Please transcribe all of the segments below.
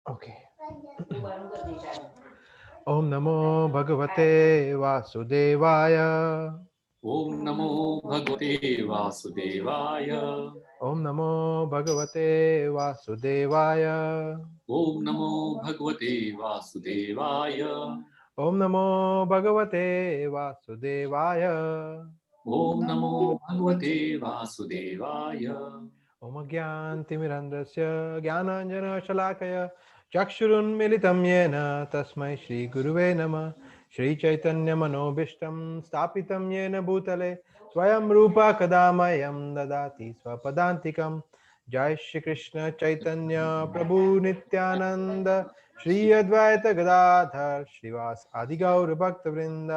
Okay. ओम नमो भगवते वासुदेवाय। ओम नमो भगवते वासुदेवाय। ओम नमो भगवते वासुदेवाय। ओम नमो भगवते वासुदेवाय। ओम नमो भगवते वासुदेवाय। ओम नमो भगवते वासुदेवाय। ओम ज्ञानतिमिरन्धस्य ज्ञानाञ्जनशलाकया चक्षुरुन्मिलितं येन तस्मै श्रीगुरुवे नमः। श्रीचैतन्यमनोभीष्टं स्थापितं येन भूतले स्वयं रूपा कदा मह्यं ददाति स्वपदान्तिकं। जय श्री कृष्ण चैतन्य प्रभु नित्यानंद श्री अद्वैत गदाधर श्रीवास आदि गौर भक्त वृंद।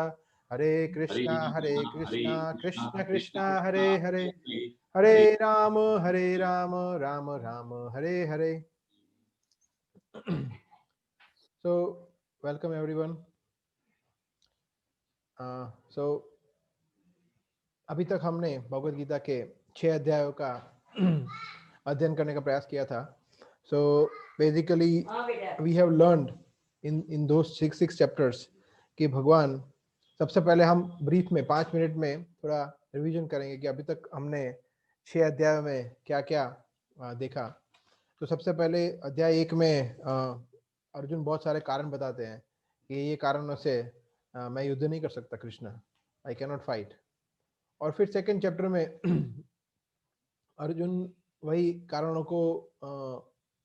हरे कृष्णा हरे कृष्णा कृष्णा कृष्ण कृष्ण कृष्णा हरे Krishna Hare Hare Hare Hare. Ram Ram Ram Hare Hare. So welcome everyone. So अभी तक हमने भगवत गीता के 6 अध्यायों का अध्ययन करने का प्रयास किया था. So basically we have learned in those six chapters कि भगवान, सबसे पहले हम ब्रीफ में 5 मिनट में थोड़ा रिवीजन करेंगे कि अभी तक हमने 6 अध्यायों में क्या क्या देखा. तो सबसे पहले अध्याय 1 में अर्जुन बहुत सारे कारण बताते हैं कि ये कारणों से मैं युद्ध नहीं कर सकता Krishna, I can not fight. और फिर सेकंड चैप्टर में अर्जुन वही कारणों को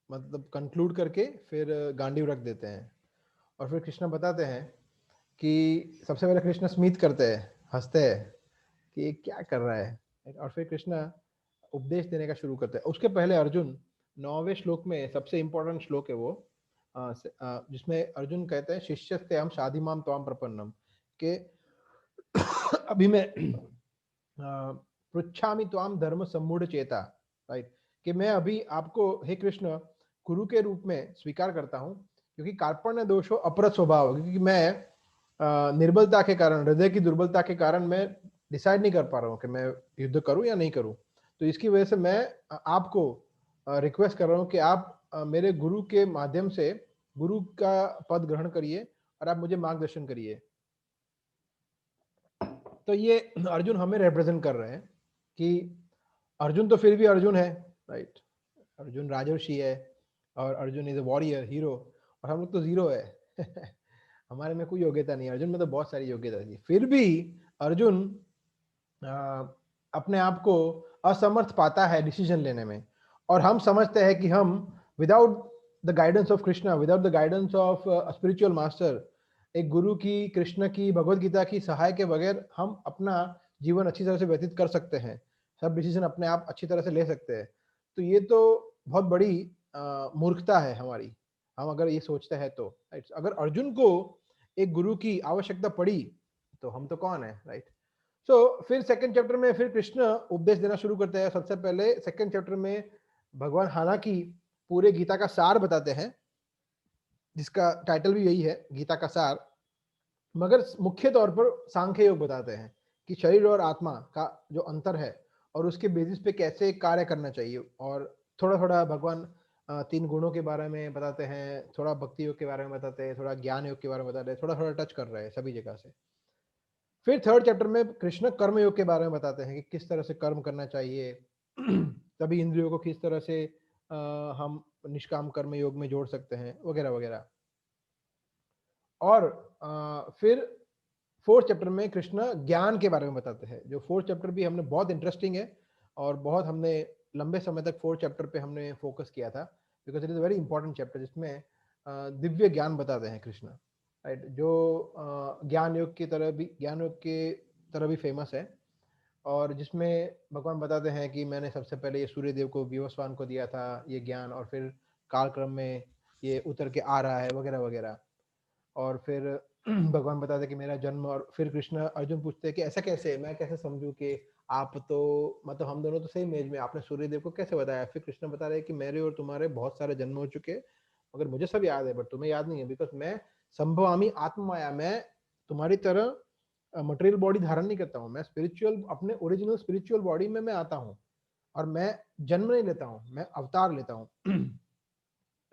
मतलब कंक्लूड करके फिर गांडीव रख देते हैं. और फिर कृष्ण बताते हैं कि सबसे पहले कृष्ण स्मित करते हैं, हंसते हैं कि ये क्या कर रहा है. और फिर कृष्ण उपदेश देने का शुरू करते हैं. उसके पहले अर्जुन 9वें श्लोक में, सबसे इंपॉर्टेंट श्लोक है वो, जिसमें अर्जुन कहते हैं शिष्यस्ते हम शाधिमाम त्वाम प्रपन्नम, के अभी मैं पृच्छामि त्वाम धर्म सम्मूढ़ चेता, राइट, कि मैं अभी आपको हे कृष्ण गुरु के रूप में स्वीकार करता हूँ, क्योंकि कार्पण्य दोषो अपरत स्वभाव, क्योंकि मैं निर्बलता के कारण, हृदय की दुर्बलता के कारण मैं डिसाइड नहीं कर पा रहा हूँ कि मैं युद्ध करूँ या नहीं करूँ. तो इसकी वजह से मैं आपको रिक्वेस्ट कर रहा हूँ कि आप मेरे गुरु के माध्यम से गुरु का पद ग्रहण करिए और आप मुझे मार्गदर्शन करिए. तो ये अर्जुन हमें रिप्रेजेंट कर रहे हैं कि अर्जुन तो फिर भी अर्जुन है, राइट. अर्जुन राजर्षि है और Arjun is a warrior hero, और हम लोग तो जीरो है. हमारे में कोई योग्यता नहीं है. अर्जुन में तो बहुत सारी योग्यता थी, फिर भी अर्जुन अपने आप को असमर्थ पाता है डिसीजन लेने में. और हम समझते हैं कि हम without the guidance of Krishna, without the guidance of spiritual master, एक गुरु की, कृष्ण की, भगवत गीता की सहाय के बगैर हम अपना जीवन अच्छी तरह से व्यतीत कर सकते हैं, सब डिसीजन अपने आप अच्छी तरह से ले सकते हैं. तो ये तो बहुत बड़ी मूर्खता है हमारी, हम अगर ये सोचते हैं तो, राइट. अगर अर्जुन को एक गुरु की आवश्यकता पड़ी तो हम तो कौन है, राइट. सो फिर सेकंड चैप्टर में फिर कृष्ण उपदेश देना शुरू करते हैं. सबसे पहले सेकंड चैप्टर में भगवान हालांकि पूरे गीता का सार बताते हैं, जिसका टाइटल भी यही है, गीता का सार, मगर मुख्य तौर पर सांख्य योग बताते हैं कि शरीर और आत्मा का जो अंतर है और उसके बेसिस पे कैसे कार्य करना चाहिए. और थोड़ा थोड़ा भगवान 3 गुणों के बारे में बताते हैं, थोड़ा भक्ति योग के बारे में बताते हैं, थोड़ा ज्ञान योग के बारे में बताते हैं, थोड़ा थोड़ा टच कर रहे हैं सभी जगह से. फिर थर्ड चैप्टर में कृष्ण कर्म योग के बारे में बताते हैं कि किस तरह से कर्म करना चाहिए, तभी इंद्रियों को किस तरह से हम निष्काम कर्म योग में जोड़ सकते हैं, वगैरह वगैरह. और फिर फोर्थ चैप्टर में कृष्ण ज्ञान के बारे में बताते हैं, जो फोर्थ चैप्टर भी हमने बहुत इंटरेस्टिंग है और बहुत हमने लंबे समय तक फोर्थ चैप्टर पे हमने फोकस किया था, because it is very important chapter, जिसमें दिव्य ज्ञान बताते हैं कृष्ण, राइट, जो ज्ञान योग की तरह भी, ज्ञान योग के तरह भी फेमस है. और जिसमें भगवान बताते हैं कि मैंने सबसे पहले ये सूर्य देव को, विवस्वान को दिया था ये ज्ञान, और फिर कालक्रम में ये उतर के आ रहा है, वगैरह वगैरह. और फिर भगवान बताते हैं कि मेरा जन्म, और फिर कृष्ण, अर्जुन पूछते हैं कि ऐसा कैसे, मैं कैसे समझूं कि आप तो, मतलब हम दोनों तो सेम एज में, आपने सूर्यदेव को कैसे बताया. फिर कृष्ण बता रहे हैं कि मेरे और तुम्हारे बहुत सारे जन्म हो चुके, मगर मुझे सब याद है बट तुम्हें याद नहीं है, बिकॉज मैं संभवामी आत्ममाया, मैं तुम्हारी तरह मटेरियल बॉडी धारण नहीं करता हूँ, मैं स्पिरिचुअल, अपने ओरिजिनल स्पिरिचुअल बॉडी में मैं आता हूँ, और मैं जन्म नहीं लेता हूँ, मैं अवतार लेता हूँ.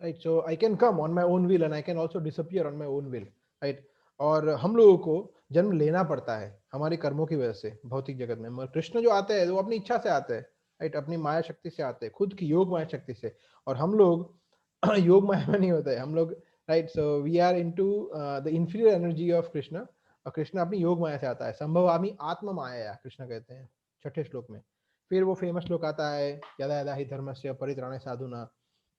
Right. So I can come on my own will and I can also disappear on my own will. Right. और हम लोगों को जन्म लेना पड़ता है हमारे कर्मों की वजह से भौतिक जगत में, मगर कृष्ण जो आते हैं वो अपनी इच्छा से आते हैं. राइट. अपनी माया शक्ति से आते हैं, खुद की योग माया शक्ति से. और हम लोग योग माया में नहीं होते हम लोग. Right. So we are into the inferior energy of Krishna. और कृष्ण अपनी योग माया से आता है. संभवामि आत्म माया कृष्ण कहते हैं छठे श्लोक में. फिर वो फेमस श्लोक आता है, यदा यदा हि धर्मस्य परित्राणे साधुना.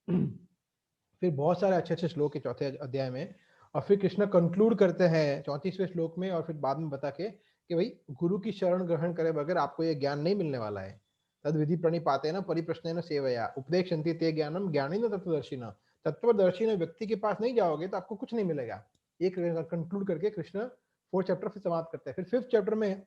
फिर बहुत सारे अच्छे अच्छे श्लोक है चौथे अध्याय में. और फिर कृष्ण कंक्लूड करते हैं 34वें श्लोक में, और फिर बाद में बता के कि भाई गुरु की शरण ग्रहण करे बगैर आपको ये ज्ञान नहीं मिलने वाला है. तद विधि प्रणिपाते न परिप्रश्न सेवया उपदेक्षन्ति ते ज्ञानम ज्ञानी न तत्वदर्शी न. तत्वदर्शी न व्यक्ति के पास नहीं जाओगे तो आपको कुछ नहीं मिलेगा. ये कंक्लूड करके कृष्ण 4th चैप्टर फिर समाप्त करते हैं. फिर 5th चैप्टर में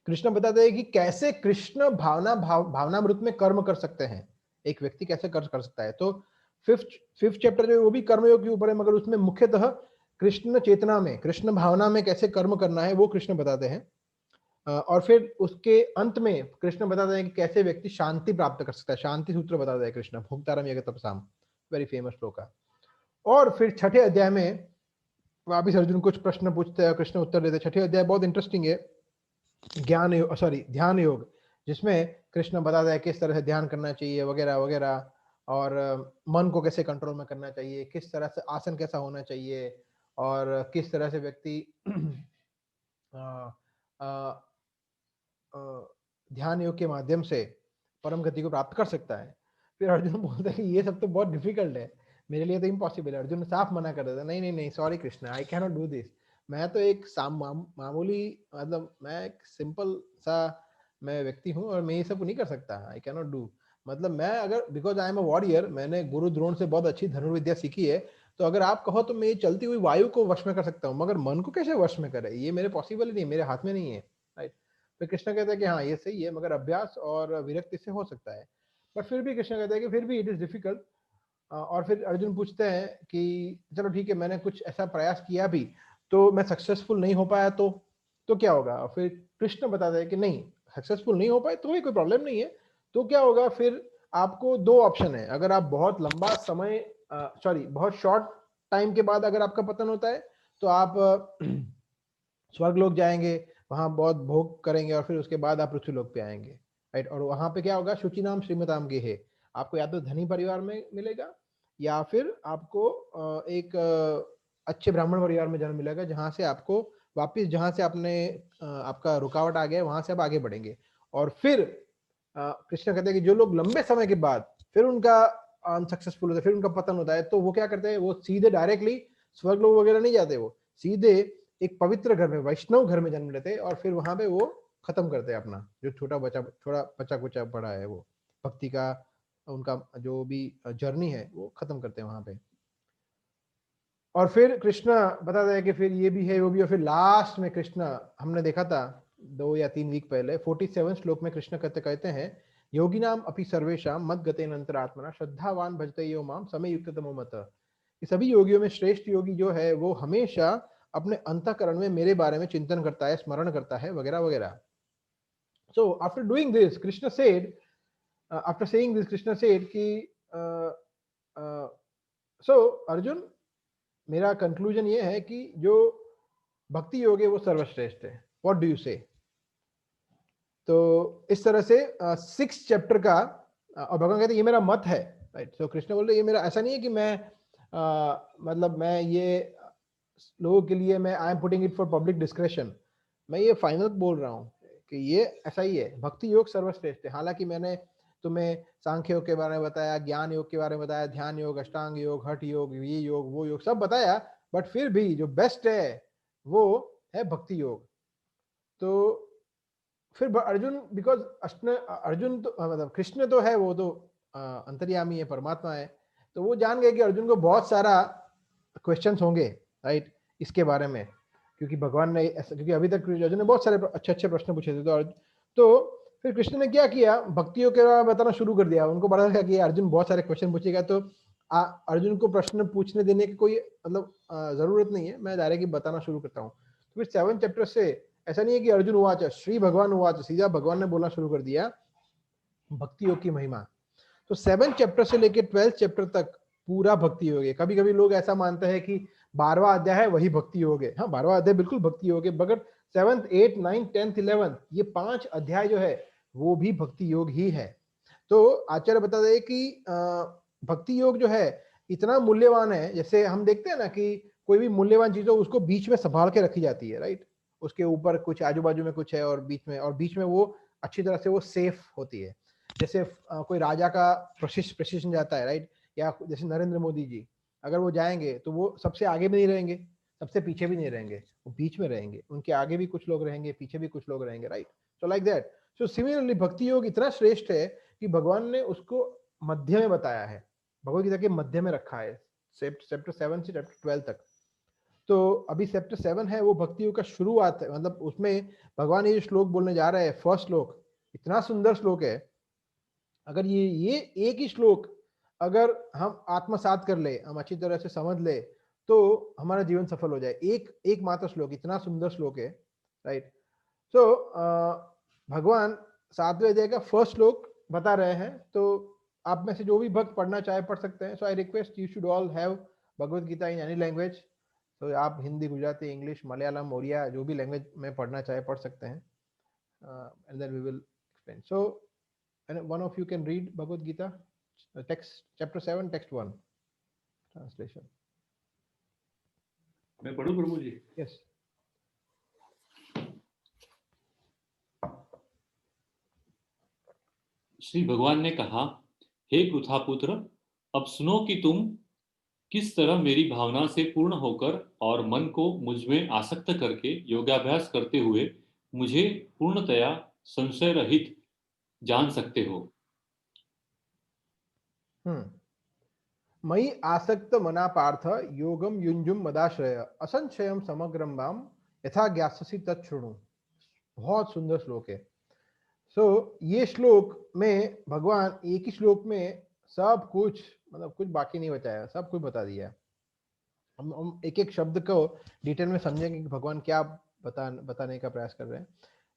कृष्ण बताते हैं कि कैसे कृष्ण भावनामृत में कर्म कर सकते हैं. एक व्यक्ति कैसे कर सकता है. तो फिफ्थ चैप्टर जो है वो भी कर्मयोग के ऊपर है, मगर उसमें मुख्यतः कृष्ण चेतना में, कृष्ण भावना में कैसे कर्म करना है वो कृष्ण बताते हैं. और फिर उसके अंत में कृष्ण बताते हैं कि कैसे व्यक्ति शांति प्राप्त कर सकता है. शांति सूत्र बताते हैं कृष्ण, भोक्तारम यज्ञ तपसाम, वेरी फेमस श्लोक है. और फिर छठे अध्याय में वापिस अर्जुन कुछ प्रश्न पूछते हैं, कृष्ण उत्तर देते हैं. छठे अध्याय बहुत इंटरेस्टिंग है, ज्ञान योग, सॉरी ध्यान योग, जिसमें कृष्ण बताता है किस तरह से ध्यान करना चाहिए वगैरह वगैरह. और मन को कैसे कंट्रोल में करना चाहिए, किस तरह से आसन कैसा होना चाहिए, और किस तरह से व्यक्ति ध्यान योग के माध्यम से परम गति को प्राप्त कर सकता है. फिर अर्जुन बोलता है कि ये सब तो बहुत डिफिकल्ट है, मेरे लिए तो इम्पॉसिबल है. अर्जुन साफ मना कर देता है, नहीं नहीं नहीं, sorry Krishna, I can not do this. मैं तो एक मामूली, मतलब मैं एक सिंपल सा मैं व्यक्ति हूँ और मैं ये सब नहीं कर सकता. I can not do. मतलब मैं अगर, because I am a warrior, मैंने गुरु द्रोण से बहुत अच्छी धनुर्विद्या सीखी है, तो अगर आप कहो तो मैं ये चलती हुई वायु को वश में कर सकता हूँ, मगर मन को कैसे वश में करे, ये मेरे पॉसिबल ही नहीं, मेरे हाथ में नहीं है. राइट. फिर कृष्ण कहते हैं कि हाँ ये सही है, मगर अभ्यास और विरक्ति से हो सकता है. बट फिर भी कृष्ण कहते हैं कि फिर भी इट इज डिफिकल्ट. और फिर अर्जुन पूछते हैं कि चलो ठीक है, मैंने कुछ ऐसा प्रयास किया भी तो मैं सक्सेसफुल नहीं हो पाया तो क्या होगा. फिर कृष्ण बताते हैं कि नहीं, सक्सेसफुल नहीं हो पाए तो भी कोई प्रॉब्लम नहीं है. तो क्या होगा, फिर आपको दो ऑप्शन है. अगर आप बहुत लंबा समय, सॉरी बहुत शॉर्ट टाइम के बाद अगर आपका पतन होता है तो आप स्वर्ग लोक जाएंगे, वहां बहुत भोग करेंगे, और फिर उसके बाद आप पृथ्वी लोक पे आएंगे. राइट. और वहां पे क्या होगा, शुचि नाम श्रीमताम के है, आपको या तो धनी परिवार में मिलेगा, या फिर आपको एक अच्छे ब्राह्मण परिवार में जन्म मिलेगा, जहां से आपको वापिस, जहां से आपने आपका रुकावट आ गया वहां से आप आगे बढ़ेंगे. और फिर कृष्ण कहते हैं कि जो लोग लंबे समय के बाद फिर उनका अनसक्सेसफुल होता है, फिर उनका पतन होता है, तो वो क्या करते हैं, वो सीधे डायरेक्टली स्वर्ग लोक वगैरह नहीं जाते, वो सीधे एक पवित्र घर में, वैष्णव घर में जन्म लेते हैं, और फिर वहां पे वो खत्म करते हैं अपना जो थोड़ा बचा कुचा पड़ा है, वो भक्ति का उनका जो भी जर्नी है वो खत्म करते हैं वहां पे. और फिर कृष्ण बताता है कि फिर ये भी है वो भी. और फिर लास्ट में कृष्ण, हमने देखा था 2 या 3 वीक पहले 47 श्लोक में कृष्ण कहते हैं, योगी नाम अपि सर्वेशा मद गतेन अंतरात्मना श्रद्धावान भजते यो माम समय युक्त तमो मत. सभी योगियों में श्रेष्ठ योगी जो है वो हमेशा अपने अंतःकरण में मेरे बारे में चिंतन करता है, स्मरण करता है वगैरह वगैरह. So after doing this Krishna said, after saying this Krishna said कि सो अर्जुन, मेरा कंक्लूजन ये है कि जो भक्ति योग है वो सर्वश्रेष्ठ है. व्हाट डू यू से. तो इस तरह से 6th चैप्टर का, और भगवान कहते हैं ये मेरा मत है. राइट. सो कृष्ण बोल रहे ये मेरा, ऐसा नहीं है कि मैं मतलब मैं ये लोगों के लिए मैं I am putting it for public discretion, मैं ये फाइनल बोल रहा हूँ कि ये ऐसा ही है, भक्ति योग सर्वश्रेष्ठ है. हालांकि मैंने तुम्हें सांख्य योग के बारे में बताया, ज्ञान योग के बारे में बताया, ध्यान योग, अष्टांग योग, हठ योग, ये योग वो योग सब बताया, बट फिर भी जो बेस्ट है वो है भक्ति योग. तो फिर अर्जुन, बिकॉज अर्जुन तो मतलब कृष्ण तो है, वो तो अंतर्यामी है, परमात्मा है, तो वो जान गए कि अर्जुन को बहुत सारा क्वेश्चंस होंगे. राइट. इसके बारे में, क्योंकि भगवान ने ऐसा, क्योंकि अभी तक अर्जुन ने बहुत सारे अच्छे अच्छे प्रश्न पूछे थे, तो फिर कृष्ण ने क्या किया, भक्तियों के बारे में बताना शुरू कर दिया. उनको पता था कि अर्जुन बहुत सारे क्वेश्चन पूछेगा, तो अर्जुन को प्रश्न पूछने देने की कोई मतलब जरूरत नहीं है, मैं डायरेक्टली बताना शुरू करता हूँ. फिर 7th चैप्टर से ऐसा नहीं है कि अर्जुन उवाच, श्री भगवान उवाच, सीधा भगवान ने बोलना शुरू कर दिया भक्ति योग की महिमा. तो 7 चैप्टर से लेके 12 चैप्टर तक पूरा भक्ति योग है। कभी कभी लोग ऐसा मानते हैं कि 12वां अध्याय है वही भक्ति योग है। हाँ, 12वां अध्याय बिल्कुल भक्ति योग है, मगर 7th 8th 9th 10th 11th ये 5 अध्याय जो है वो भी भक्ति योग ही है। तो आचार्य बता दे कि भक्ति योग जो है इतना मूल्यवान है। जैसे हम देखते हैं ना कि कोई भी मूल्यवान चीज हो उसको बीच में संभाल के रखी जाती है, राइट। उसके ऊपर कुछ आजू बाजू में कुछ है और बीच में वो अच्छी तरह से वो सेफ होती है। जैसे कोई राजा का प्रशिक्षण जाता है, राइट, या जैसे नरेंद्र मोदी जी अगर वो जाएंगे तो वो सबसे आगे भी नहीं रहेंगे, सबसे पीछे भी नहीं रहेंगे, वो बीच में रहेंगे। उनके आगे भी कुछ लोग रहेंगे, पीछे भी कुछ लोग रहेंगे, right. So like that. So similarly भक्ति योग इतना श्रेष्ठ है कि भगवान ने उसको मध्य में बताया है, भगवत गीता के मध्य में रखा है, चैप्टर 7 से चैप्टर 12 तक। तो अभी चैप्टर 7 है वो भक्ति योग का शुरुआत है, मतलब उसमें भगवान ये श्लोक बोलने जा रहे हैं। फर्स्ट श्लोक इतना सुंदर श्लोक है। अगर ये एक ही श्लोक अगर हम आत्मसात कर ले, हम अच्छी तरह से समझ ले, तो हमारा जीवन सफल हो जाए। एक मात्र श्लोक, इतना सुंदर श्लोक है, राइट। सो भगवान 7वें अध्याय का फर्स्ट श्लोक बता रहे हैं। तो आप में से जो भी भक्त पढ़ना चाहे पढ़ सकते हैं। So I request you should all have Bhagavad Gita in any language. तो आप हिंदी, गुजराती, इंग्लिश, मलयालम, ओडिया जो भी लैंग्वेज में पढ़ना चाहे पढ़ सकते हैं। And then we will explain. So and one of you can read Bhagavad Gita, text chapter 7 text 1 translation. मैं पढ़ूं प्रभु जी? Yes. श्री भगवान ने कहा, हे पृथापुत्र, अब सुनो कि तुम किस तरह मेरी भावना से पूर्ण होकर और मन को मुझ में आसक्त करके योगाभ्यास करते हुए मुझे पूर्णतया संशय रहित जान सकते हो। मयि आसक्त मना पार्थ योगम युंजुम मदाश्रय असंशयम समग्रम माम यथा ज्ञास्यसि तच्छृणु। बहुत सुंदर श्लोक है। ये श्लोक में भगवान एक ही श्लोक में सब कुछ, मतलब कुछ बाकी नहीं बचाया, सब कुछ बता दिया। हम एक एक शब्द को डिटेल में समझेंगे कि भगवान क्या बताने का प्रयास कर रहे हैं।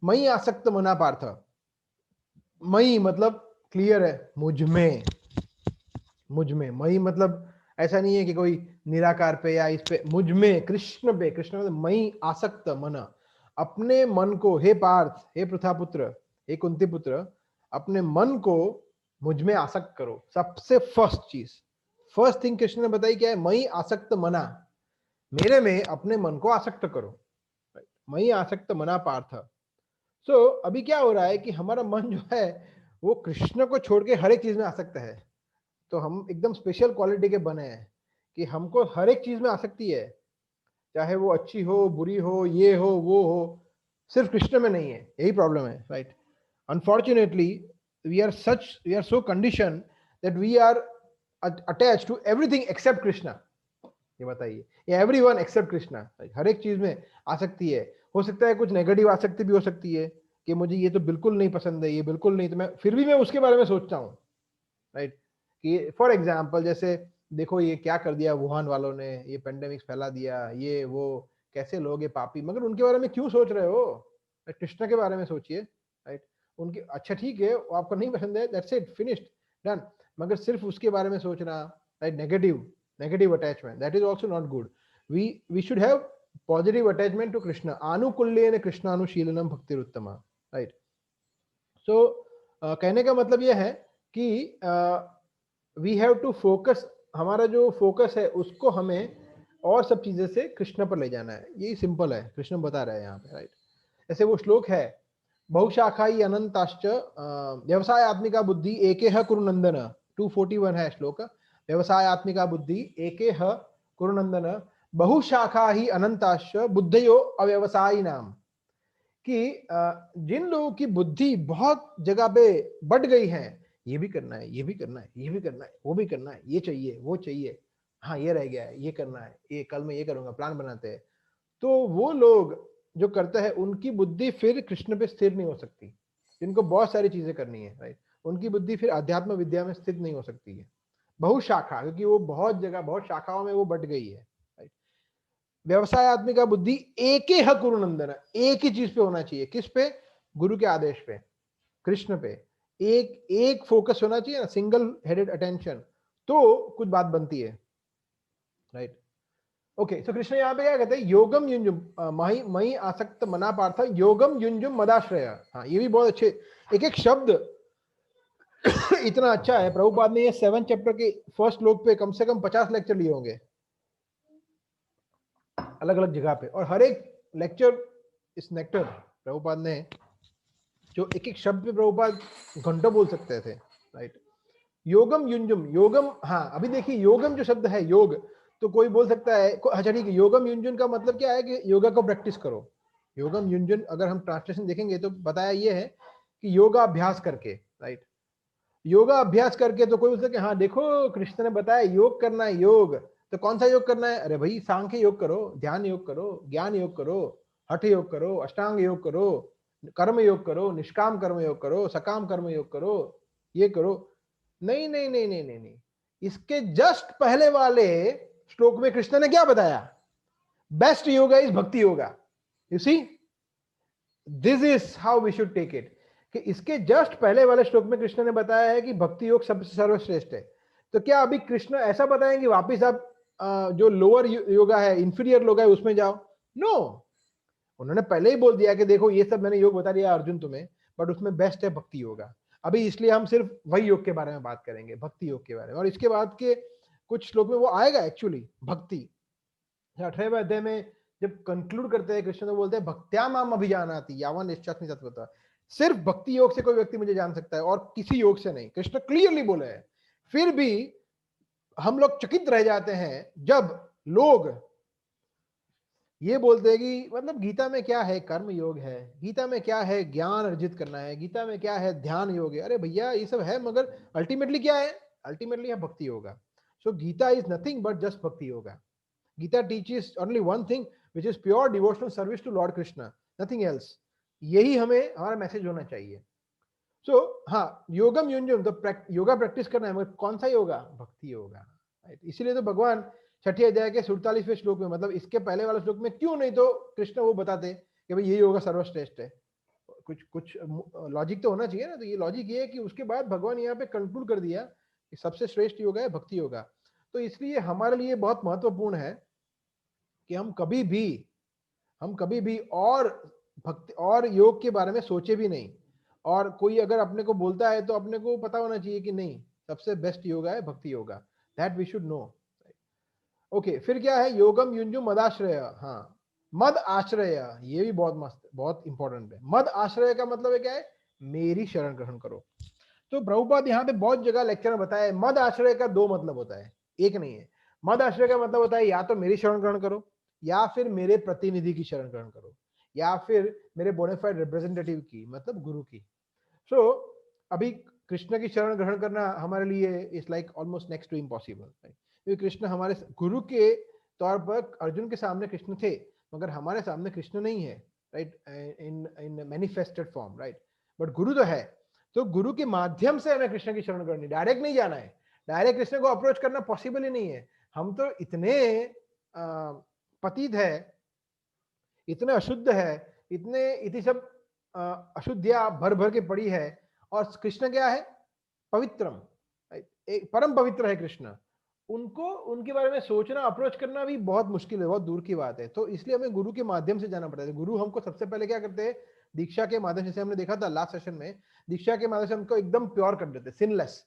मयि आसक्त मना पार्थ, मयि मतलब क्लियर है, मुझ में। मयि मतलब ऐसा नहीं है कि कोई निराकार पे या इस पे, मुझ में, कृष्ण पे। कृष्ण मतलब मयि आसक्त मन, अपने मन को, हे पार्थ, हे पृथापुत्र, हे कुंती पुत्र, अपने मन को मुझ में आसक्त करो। सबसे फर्स्ट थिंग कृष्ण ने बताई क्या है? मयि आसक्त मना, मेरे में अपने मन को आसक्त करो। मयि आसक्त मना पार्थ। अभी क्या हो रहा है कि हमारा मन जो है वो कृष्ण को छोड़ के हर एक चीज में आसक्त है। तो हम एकदम स्पेशल क्वालिटी के बने हैं कि हमको हर एक चीज में आसक्ति है, चाहे वो अच्छी हो, बुरी हो, ये हो, वो हो, सिर्फ कृष्ण में नहीं है। यही प्रॉब्लम है, right. Unfortunately we are so condition that we are attach to everything except Krishna. ये बताइए, एवरीवन एक्सेप्ट कृष्णा, हर एक चीज में आसक्ति है। हो सकता है कुछ नेगेटिव आसक्ति भी हो सकती है कि मुझे ये तो बिल्कुल नहीं पसंद है, ये बिल्कुल नहीं, तो मैं फिर भी मैं उसके बारे में सोचता हूँ, राइट। कि फॉर एग्जाम्पल जैसे देखो ये क्या कर दिया वुहान वालों ने, ये पेंडेमिक फैला दिया, ये वो, कैसे लोग ये पापी, मगर उनके बारे में क्यों सोच रहे हो? कृष्ण के बारे में सोचिए, राइट। उनके, अच्छा ठीक है वो आपको नहीं पसंद है, दैट्स इट, फिनिश्ड, डन। मगर सिर्फ उसके बारे में सोचना, right, negative attachment, that is also not good. We should have positive attachment to Krishna. आनुकूल्येन कृष्णानुशीलनम भक्तिरुत्तमा, राइट। सो कहने का मतलब यह है कि वी हैव टू फोकस, हमारा जो फोकस है उसको हमें और सब चीजें से कृष्ण पर ले जाना है। यही सिंपल है, कृष्ण बता रहे हैं यहाँ पे, राइट। ऐसे वो श्लोक है, बहुशाखाई अनंताश्च व्यवसाय आत्मिका बुद्धि एकेह कुरु नंदन, 241 है श्लोक। व्यवसाय आत्मिका बुद्धि एकेह कुरु नंदन बहुशाखा ही अनंताश्च बुद्धयो अव्यवसायी नाम। कि जिन लोगों की बुद्धि बहुत जगह पे बढ़ गई है, ये भी करना है, ये भी करना है, ये भी करना है, वो भी करना है, ये चाहिए, वो चाहिए, हाँ ये रह गया है, ये करना है, ये कल मैं ये करूंगा, प्लान बनाते हैं। तो वो लोग जो करते हैं उनकी बुद्धि फिर कृष्ण पे स्थिर नहीं हो सकती, जिनको बहुत सारी चीजें करनी है, राइट। उनकी बुद्धि फिर अध्यात्म विद्या में स्थित नहीं हो सकती है। बहुशाखा, क्योंकि वो बहुत जगह, बहुत शाखाओं में वो बढ़ गई है, राइट। व्यवसाय आत्मिका बुद्धि एक ही कुरु नंदन, एक ही चीज पे होना चाहिए। किस पे? गुरु के आदेश पे, कृष्ण पे। एक एक फोकस होना चाहिए ना, सिंगल हेडेड अटेंशन, तो कुछ बात बनती है, राइट। ओके, सो कृष्ण यहाँ पे क्या कहते हैं, योगम युंजुम मही मही आसक्त मना पार्थ योगम युंजुम मदाश्रय। हाँ, ये भी बहुत अच्छे, एक एक शब्द इतना अच्छा है। प्रभुपाद ने ये 7 चैप्टर के फर्स्ट श्लोक पे कम से कम 50 लेक्चर लिए होंगे अलग अलग जगह पे, और हर एक लेक्चर इस नेक्टर प्रभुपाद ने, जो एक एक शब्द पे प्रभुपाद घंटों बोल सकते थे, राइट। योगम युंजुम, योगम, हाँ अभी देखिए योगम जो शब्द है योग, तो कोई बोल सकता है अच्छा ठीक है, योगम युंजुन का मतलब क्या है कि योगा को प्रैक्टिस करो। योगम युंजुन अगर हम ट्रांसलेशन देखेंगे तो बताया ये है कि योगा अभ्यास करके, राइट। योगा अभ्यास करके, तो कोई बोल सकता है हाँ देखो कृष्ण ने बताया योग करना है, योग तो कौन सा योग करना है, अरे भाई सांख्य योग करो, ध्यान योग करो, ज्ञान योग करो, हठ योग करो, अष्टांग योग करो, कर्म योग करो, निष्काम कर्म योग करो, सकाम कर्म योग करो, ये करो। नहीं नहीं नहीं नहीं नहीं नहीं, इसके जस्ट पहले वाले श्लोक में कृष्ण ने क्या बताया, best yoga is bhakti yoga. You see, this is how we should take it, कि इसके जस्ट पहले वाले श्लोक में कृष्ण ने बताया है कि भक्ति योग सबसे सर्वश्रेष्ठ है। तो क्या अभी कृष्ण ऐसा बताएंगे वापिस आप जो लोअर योगा है, इंफीरियर योगा है उसमें जाओ? नो, उन्होंने पहले ही बोल दिया कि देखो ये सब मैंने योग बता दिया अर्जुन तुम्हें, बट उसमें बेस्ट है भक्ति योगा। अभी इसलिए हम सिर्फ वही योग के बारे में बात करेंगे, भक्ति योग के बारे में, और इसके बाद के कुछ श्लोक में वो आएगा एक्चुअली भक्ति। 18वें अध्याय में जब कंक्लूड करते हैं कृष्ण तो बोलते हैं भक्त्या माम अभिजानाति यावन निश्चस्मि तत्वतः, सिर्फ भक्ति योग से कोई व्यक्ति मुझे जान सकता है और किसी योग से नहीं, कृष्ण क्लियरली बोले हैं। फिर भी हम लोग चकित रह जाते हैं जब लोग ये बोलते हैं कि मतलब गीता में क्या है, कर्म योग है, गीता में क्या है, ज्ञान अर्जित करना है, गीता में क्या है, ध्यान योग है। अरे भैया ये सब है, मगर अल्टीमेटली क्या है, अल्टीमेटली है bhakti yoga. So Gita is nothing but just bhakti yoga. Gita teaches only one thing which is pure devotional service to lord Krishna, nothing else. यही हमें हमारा मैसेज होना चाहिए। सो हाँ, योगम युंजुम, तो योगा प्रैक्टिस करना है, मगर कौन सा योगा, भक्ति योगा, राइट। इसीलिए तो भगवान 6ठे अध्याय के 47वें श्लोक में, मतलब इसके पहले वाले श्लोक में क्यों नहीं तो कृष्ण वो बताते कि भाई ये योगा सर्वश्रेष्ठ है। कुछ कुछ लॉजिक तो होना चाहिए ना, तो ये लॉजिक ये है कि उसके बाद भगवान यहाँ पे कंक्लूड कर दिया कि सबसे श्रेष्ठ योगा है भक्ति योगा। तो इसलिए हमारे लिए बहुत महत्वपूर्ण है कि हम कभी भी और भक्ति और योग के बारे में सोचे भी नहीं, और कोई अगर अपने को बोलता है तो अपने को पता होना चाहिए कि नहीं, सबसे बेस्ट योगा है bhakti yoga, that we should know. Okay, फिर क्या है, योगम युंजु मदाश्रय। हाँ, मद आश्रय, ये भी बहुत मस्त, बहुत इंपॉर्टेंट है। मद आश्रय का मतलब है क्या है, मेरी शरण ग्रहण करो। तो प्रभुपाद यहाँ पे बहुत जगह लेक्चर में बताया है, मद आश्रय का 2 मतलब होता है, एक नहीं है। मद आश्रय का मतलब होता है या तो मेरी शरण ग्रहण करो, या फिर मेरे प्रतिनिधि की शरण ग्रहण करो, या फिर मेरे बोनाफाइड रिप्रेजेंटेटिव की, मतलब गुरु की। सो अभी कृष्ण की शरण ग्रहण करना हमारे लिए is like almost next to impossible, क्योंकि कृष्ण हमारे गुरु के तौर पर अर्जुन के सामने कृष्ण थे, मगर हमारे सामने कृष्ण नहीं है, right, in in manifested form, right. But गुरु तो है, तो गुरु के माध्यम से हमें कृष्ण की शरण करनी, डायरेक्ट नहीं जाना है। डायरेक्ट कृष्ण को अप्रोच करना पॉसिबल ही नहीं है। हम तो इतने पतित है, इतने अशुद्ध है, इतने इतनी सब अशुद्धियां भर भर के पड़ी है, और कृष्ण क्या है, पवित्रम, एक परम पवित्र है कृष्ण। उनको उनके बारे में सोचना, अप्रोच करना भी बहुत मुश्किल है, बहुत दूर की बात है। तो इसलिए हमें गुरु के माध्यम से जाना पड़ता है। गुरु हमको सबसे पहले क्या करते हैं, दीक्षा के माध्यम से, जैसे हमने देखा था लास्ट सेशन में, दीक्षा के माध्यम से हमको एकदम प्योर कर देते, सिनलेस।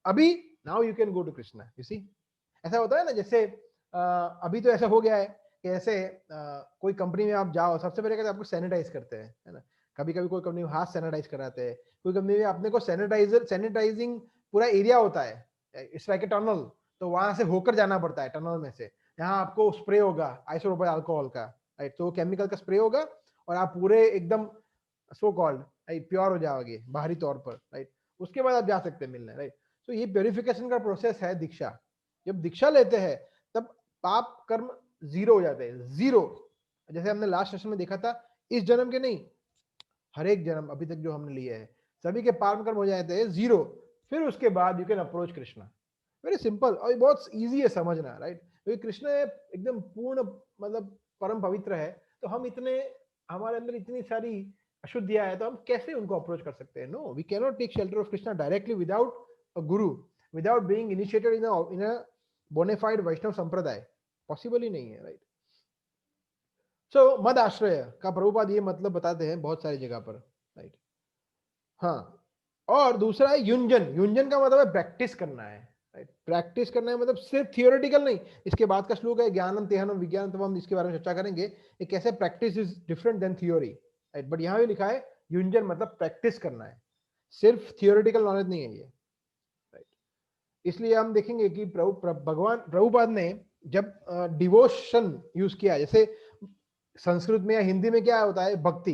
अभी now you can go to Krishna, you see. ऐसा होता है ना, जैसे अभी तो ऐसा हो गया है कि ऐसे कोई कंपनी में आप जाओ, सबसे पहले कहते हैं आपको सैनिटाइज करते हैं, है ना। कभी कभी कोई कंपनी में हाथ सैनिटाइज कराते हैं, कोई कंपनी में अपने को सैनिटाइजिंग पूरा एरिया होता है, इट्स लाइक ए टनल, तो वहां से होकर जाना पड़ता है टनल में से। यहाँ आपको स्प्रे होगा आइसोप्रोपाइल अल्कोहल का, राइट, तो केमिकल का स्प्रे होगा, और आप पूरे एकदम सो कॉल्ड प्योर हो जाओगे बाहरी तौर पर, राइट। उसके बाद आप जा सकते हैं मिलने, राइट। तो ये प्योरिफिकेशन का प्रोसेस है दीक्षा। जब दीक्षा लेते हैं तब पाप कर्म जीरो हो जाते हैं, जीरो। जैसे हमने लास्ट सेशन में देखा था, इस जन्म के नहीं, हर एक जन्म अभी तक जो हमने लिए है, सभी के पाप कर्म हो जाते हैं जीरो। फिर उसके बाद you can approach Krishna. Very simple, और बहुत इजी है समझना, राइट। क्योंकि कृष्ण एकदम पूर्ण, मतलब परम पवित्र है, तो हम इतने, हमारे अंदर इतनी सारी अशुद्धियां है, तो हम कैसे उनको अप्रोच कर सकते हैं? No, we can not take shelter of Krishna directly without a guru, without being initiated in a bona fide Vaishnava sampradaya, possible ही नहीं है, राइट? सो मद आश्रय का प्रभुपाद ये मतलब बताते हैं बहुत सारी जगह पर, राइट? हाँ, और दूसरा है युंजन। युंजन का मतलब है प्रैक्टिस करना है, राइट? प्रैक्टिस करना है मतलब सिर्फ थियोरेटिकल नहीं। इसके बाद का श्लोक है ज्ञानम तेहनम विज्ञान, तब हम इसके बारे में चर्चा करेंगे ये कैसे practice is different than theory, right? But यहाँ भी लिखा है युंजन मतलब प्रैक्टिस करना है, सिर्फ थियोरेटिकल नॉलेज नहीं है ये, राइट? इसलिए हम देखेंगे कि भगवान प्रभुपाद ने जब डिवोशन यूज किया, जैसे संस्कृत में या हिंदी में क्या होता है, भक्ति,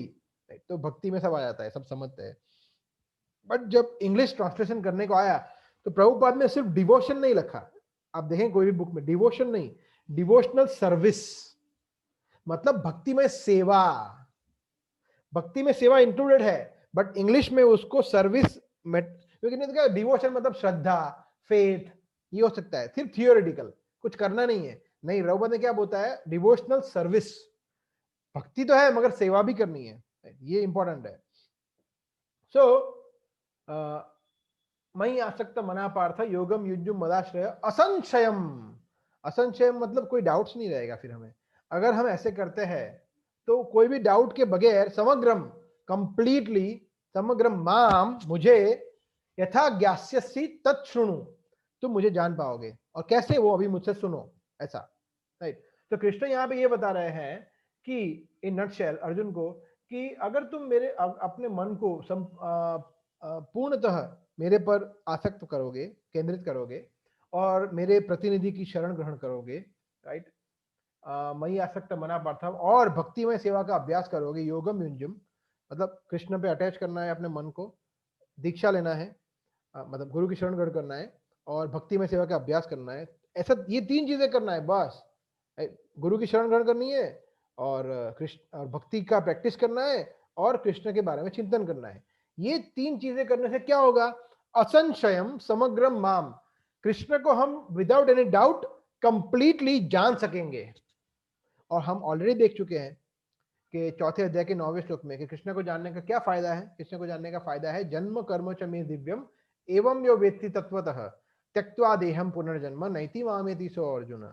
राइट? तो भक्ति में सब आ जाता है, सब समझते हैं। बट जब इंग्लिश ट्रांसलेशन करने को आया तो प्रभुपाद ने सिर्फ डिवोशन नहीं लिखा। आप देखें कोई भी बुक में डिवोशन नहीं, डिवोशनल सर्विस, मतलब भक्ति में सेवा। भक्ति में सेवा इंक्लूडेड है, बट इंग्लिश में उसको सर्विस में, क्योंकि डिवोशन मतलब श्रद्धा, फेथ, ये हो सकता है, सिर्फ थियोरेटिकल कुछ करना नहीं है। नहीं, प्रभुपाद ने क्या बोलता है, डिवोशनल सर्विस, भक्ति तो है मगर सेवा भी करनी है, ये इंपॉर्टेंट है। सो मई आसक्त मना पार्थ योगम युजुम मदाश्रय असंशयम। असंशयम मतलब कोई डाउट्स नहीं रहेगा फिर हमें, अगर हम ऐसे करते हैं तो कोई भी डाउट के बगैर समग्रम, कंप्लीटली समग्रम माम, मुझे यथा ज्ञास्यसि तत्शृणु, तुम मुझे जान पाओगे। और कैसे, वो अभी मुझसे सुनो, ऐसा, राइट? तो कृष्ण यहाँ पे ये बता रहे हैं कि इन नटशेल अर्जुन को, कि अगर तुम मेरे अपने मन को पूर्णतः मेरे पर आसक्त करोगे, केंद्रित करोगे, और मेरे प्रतिनिधि की शरण ग्रहण करोगे, राइट? मई आसक्त मना पार्थम, और भक्तिमय सेवा का अभ्यास करोगे, योगम युंजम मतलब कृष्ण पे अटैच करना है अपने मन को, दीक्षा लेना है, मतलब गुरु की शरण ग्रहण करना है, और भक्तिमय सेवा का अभ्यास करना है। ऐसा ये तीन चीजें करना है बस, गुरु की शरण ग्रहण करनी है, और कृष्ण और भक्ति का प्रैक्टिस करना है, और कृष्ण के बारे में चिंतन करना है। ये तीन चीजें करने से क्या होगा, असंशयम समग्रम माम, कृष्ण को हम विदाउट एनी डाउट कंप्लीटली जान सकेंगे। और हम ऑलरेडी देख चुके हैं कि चौथे अध्याय के 9वें श्लोक में कि कृष्ण को जानने का क्या फायदा है। कृष्ण को जानने का फायदा है जन्म कर्म च मे दिव्यम एवं यो वेत्ति तत्वतः त्यक्त्वा देहम पुनर्जन्म नैति मामेति सो अर्जुन,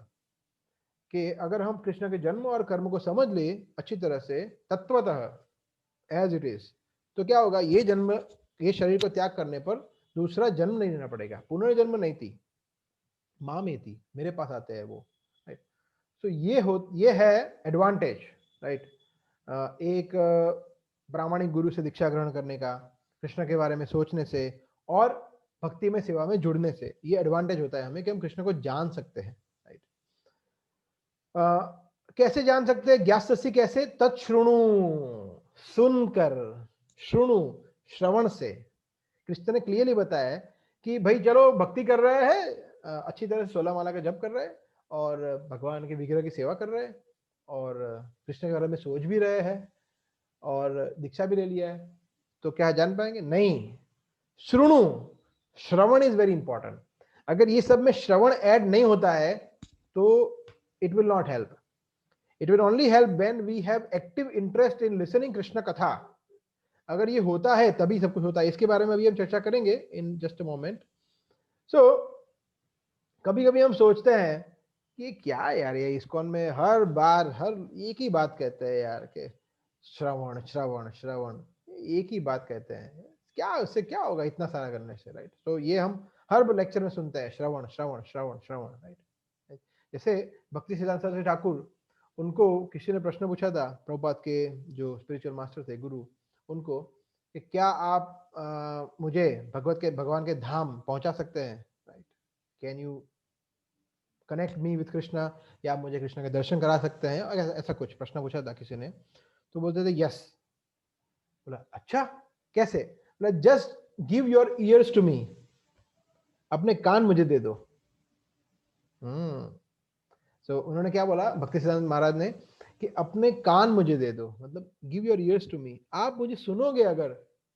कि अगर हम कृष्ण के जन्म और कर्म को समझ ले अच्छी तरह से तत्वतः एज इट इज, तो क्या होगा, ये जन्म, ये शरीर को त्याग करने पर दूसरा जन्म नहीं लेना पड़ेगा, पुनर्जन्म नहीं थी, मामेति, मेरे पास आते हैं वो, राइट? तो ये है एडवांटेज, राइट? एक प्रामाणिक गुरु से दीक्षा ग्रहण करने का, कृष्ण के बारे में सोचने से, और भक्ति में सेवा में जुड़ने से, ये एडवांटेज होता है हमें कि हम कृष्ण को जान सकते हैं, राइट? कैसे जान सकते हैं, ज्ञास्यसि कैसे, तत्शृणु, सुनकर, श्रृणु श्रवण से। कृष्ण ने क्लियरली बताया है कि भाई चलो भक्ति कर रहे हैं, अच्छी तरह से 16 माला का जप कर रहे हैं, और भगवान के विग्रह की सेवा कर रहे हैं, और कृष्ण के बारे में सोच भी रहे हैं, और दीक्षा भी ले लिया है, तो क्या जान पाएंगे? नहीं, श्रृणु, श्रवण इज वेरी इंपॉर्टेंट। अगर ये सब में श्रवण ऐड नहीं होता है तो it will not help. It will only help when we have active interest in listening Krishna katha. अगर ये होता है तभी सब कुछ होता है। इसके बारे में अभी हम चर्चा करेंगे इन जस्ट अ मोमेंट। सो कभी कभी हम सोचते हैं कि क्या यार, ये इस्कॉन में हर बार हर एक ही बात कहते हैं यार, के श्रवण श्रवण श्रवण, एक ही बात कहते हैं, क्या उससे क्या होगा इतना सारा करने से, राइट? तो ये हम हर लेक्चर में सुनते हैं, श्रवण श्रवण श्रवण श्रवण, राइट? जैसे भक्ति सिद्धांत सरस्वती ठाकुर, उनको किसी ने प्रश्न पूछा था, प्रभुपाद के जो स्पिरिचुअल मास्टर थे, गुरु, उनको, कि क्या आप मुझे भगवान के धाम पहुंचा सकते हैं, right? Can you connect me with Krishna, या आप मुझे कृष्ण के दर्शन करा सकते हैं, और ऐसा कुछ प्रश्न पूछा था किसी ने। तो बोलते थे यस। बोला अच्छा कैसे? बोला just give your ears to me, अपने कान मुझे दे दो। सो उन्होंने क्या बोला भक्ति सिद्धांत महाराज ने, कि अपने कान मुझे दे दो, मतलब give your ears to me, आप मुझे सुनोगे अगर,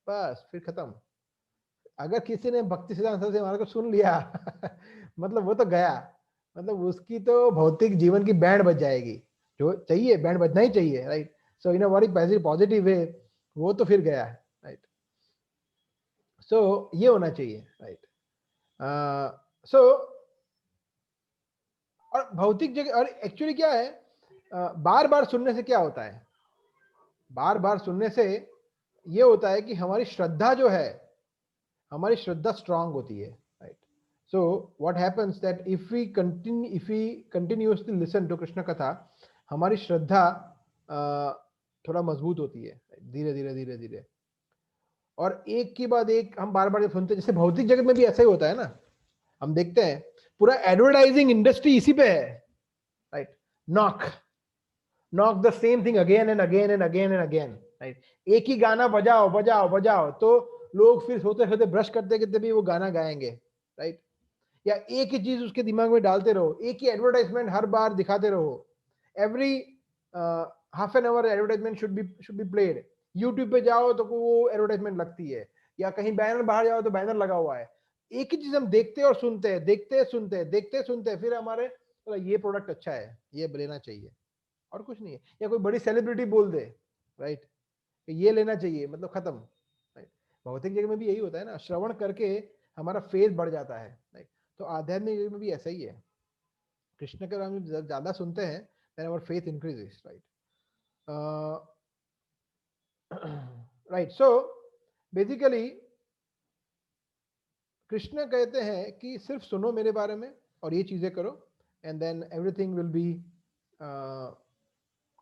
बस फिर खत्म। अगर किसी ने भक्ति सिद्धांत सरस्वती महाराज को सुन लिया मतलब वो तो गया, मतलब उसकी तो भौतिक जीवन की बैंड बज जाएगी। जो चाहिए, बैंड बजना ही चाहिए, right? So in a very positive way, वो तो फिर गया है, राइट। सो ये होना चाहिए, राइट। सो और भौतिक जगह, और एक्चुअली क्या है, बार बार सुनने से क्या होता है, बार बार सुनने से ये होता है कि हमारी श्रद्धा जो है, हमारी श्रद्धा स्ट्रांग होती है, right. So what happens that if we continuously listen to Krishna katha, हमारी श्रद्धा थोड़ा मजबूत होती है, धीरे धीरे धीरे धीरे। और एक के बाद एक हम बार बार सुनते हैं, जैसे भौतिक जगत में भी ऐसा ही होता है ना, हम देखते हैं पूरा एडवर्टाइजिंग इंडस्ट्री इसी पे है, right. Knock knock the same thing again and again and again and again, right. एक ही गाना बजाओ बजाओ बजाओ, तो लोग फिर सोते सोते ब्रश करते करते भी वो गाना गाएंगे, राइट। या एक ही चीज उसके दिमाग में डालते रहो, एक ही एडवर्टाइजमेंट हर बार दिखाते रहो, every half an hour advertisement should be played. YouTube पे जाओ तो वो एडवर्टाइजमेंट लगती है, या कहीं बैनर बाहर जाओ तो बैनर लगा हुआ है। एक ही चीज हम देखते और सुनते हैं, देखते सुनते देखते सुनते, फिर हमारे तो ये प्रोडक्ट अच्छा है, ये लेना चाहिए, और कुछ नहीं है। या कोई बड़ी सेलिब्रिटी बोल दे, राइट, ये लेना चाहिए, मतलब खत्म, राइट। भौतिक जगह में भी यही होता है ना, श्रवण करके हमारा फेथ बढ़ जाता है, राइट। तो आध्यात्मिक जगह में भी ऐसा ही है, कृष्ण के बारे में ज्यादा सुनते हैं, then our faith increases, right. Right. So basically Krishna कहते हैं कि सिर्फ सुनो मेरे बारे में और ये चीजें करो, and then everything will be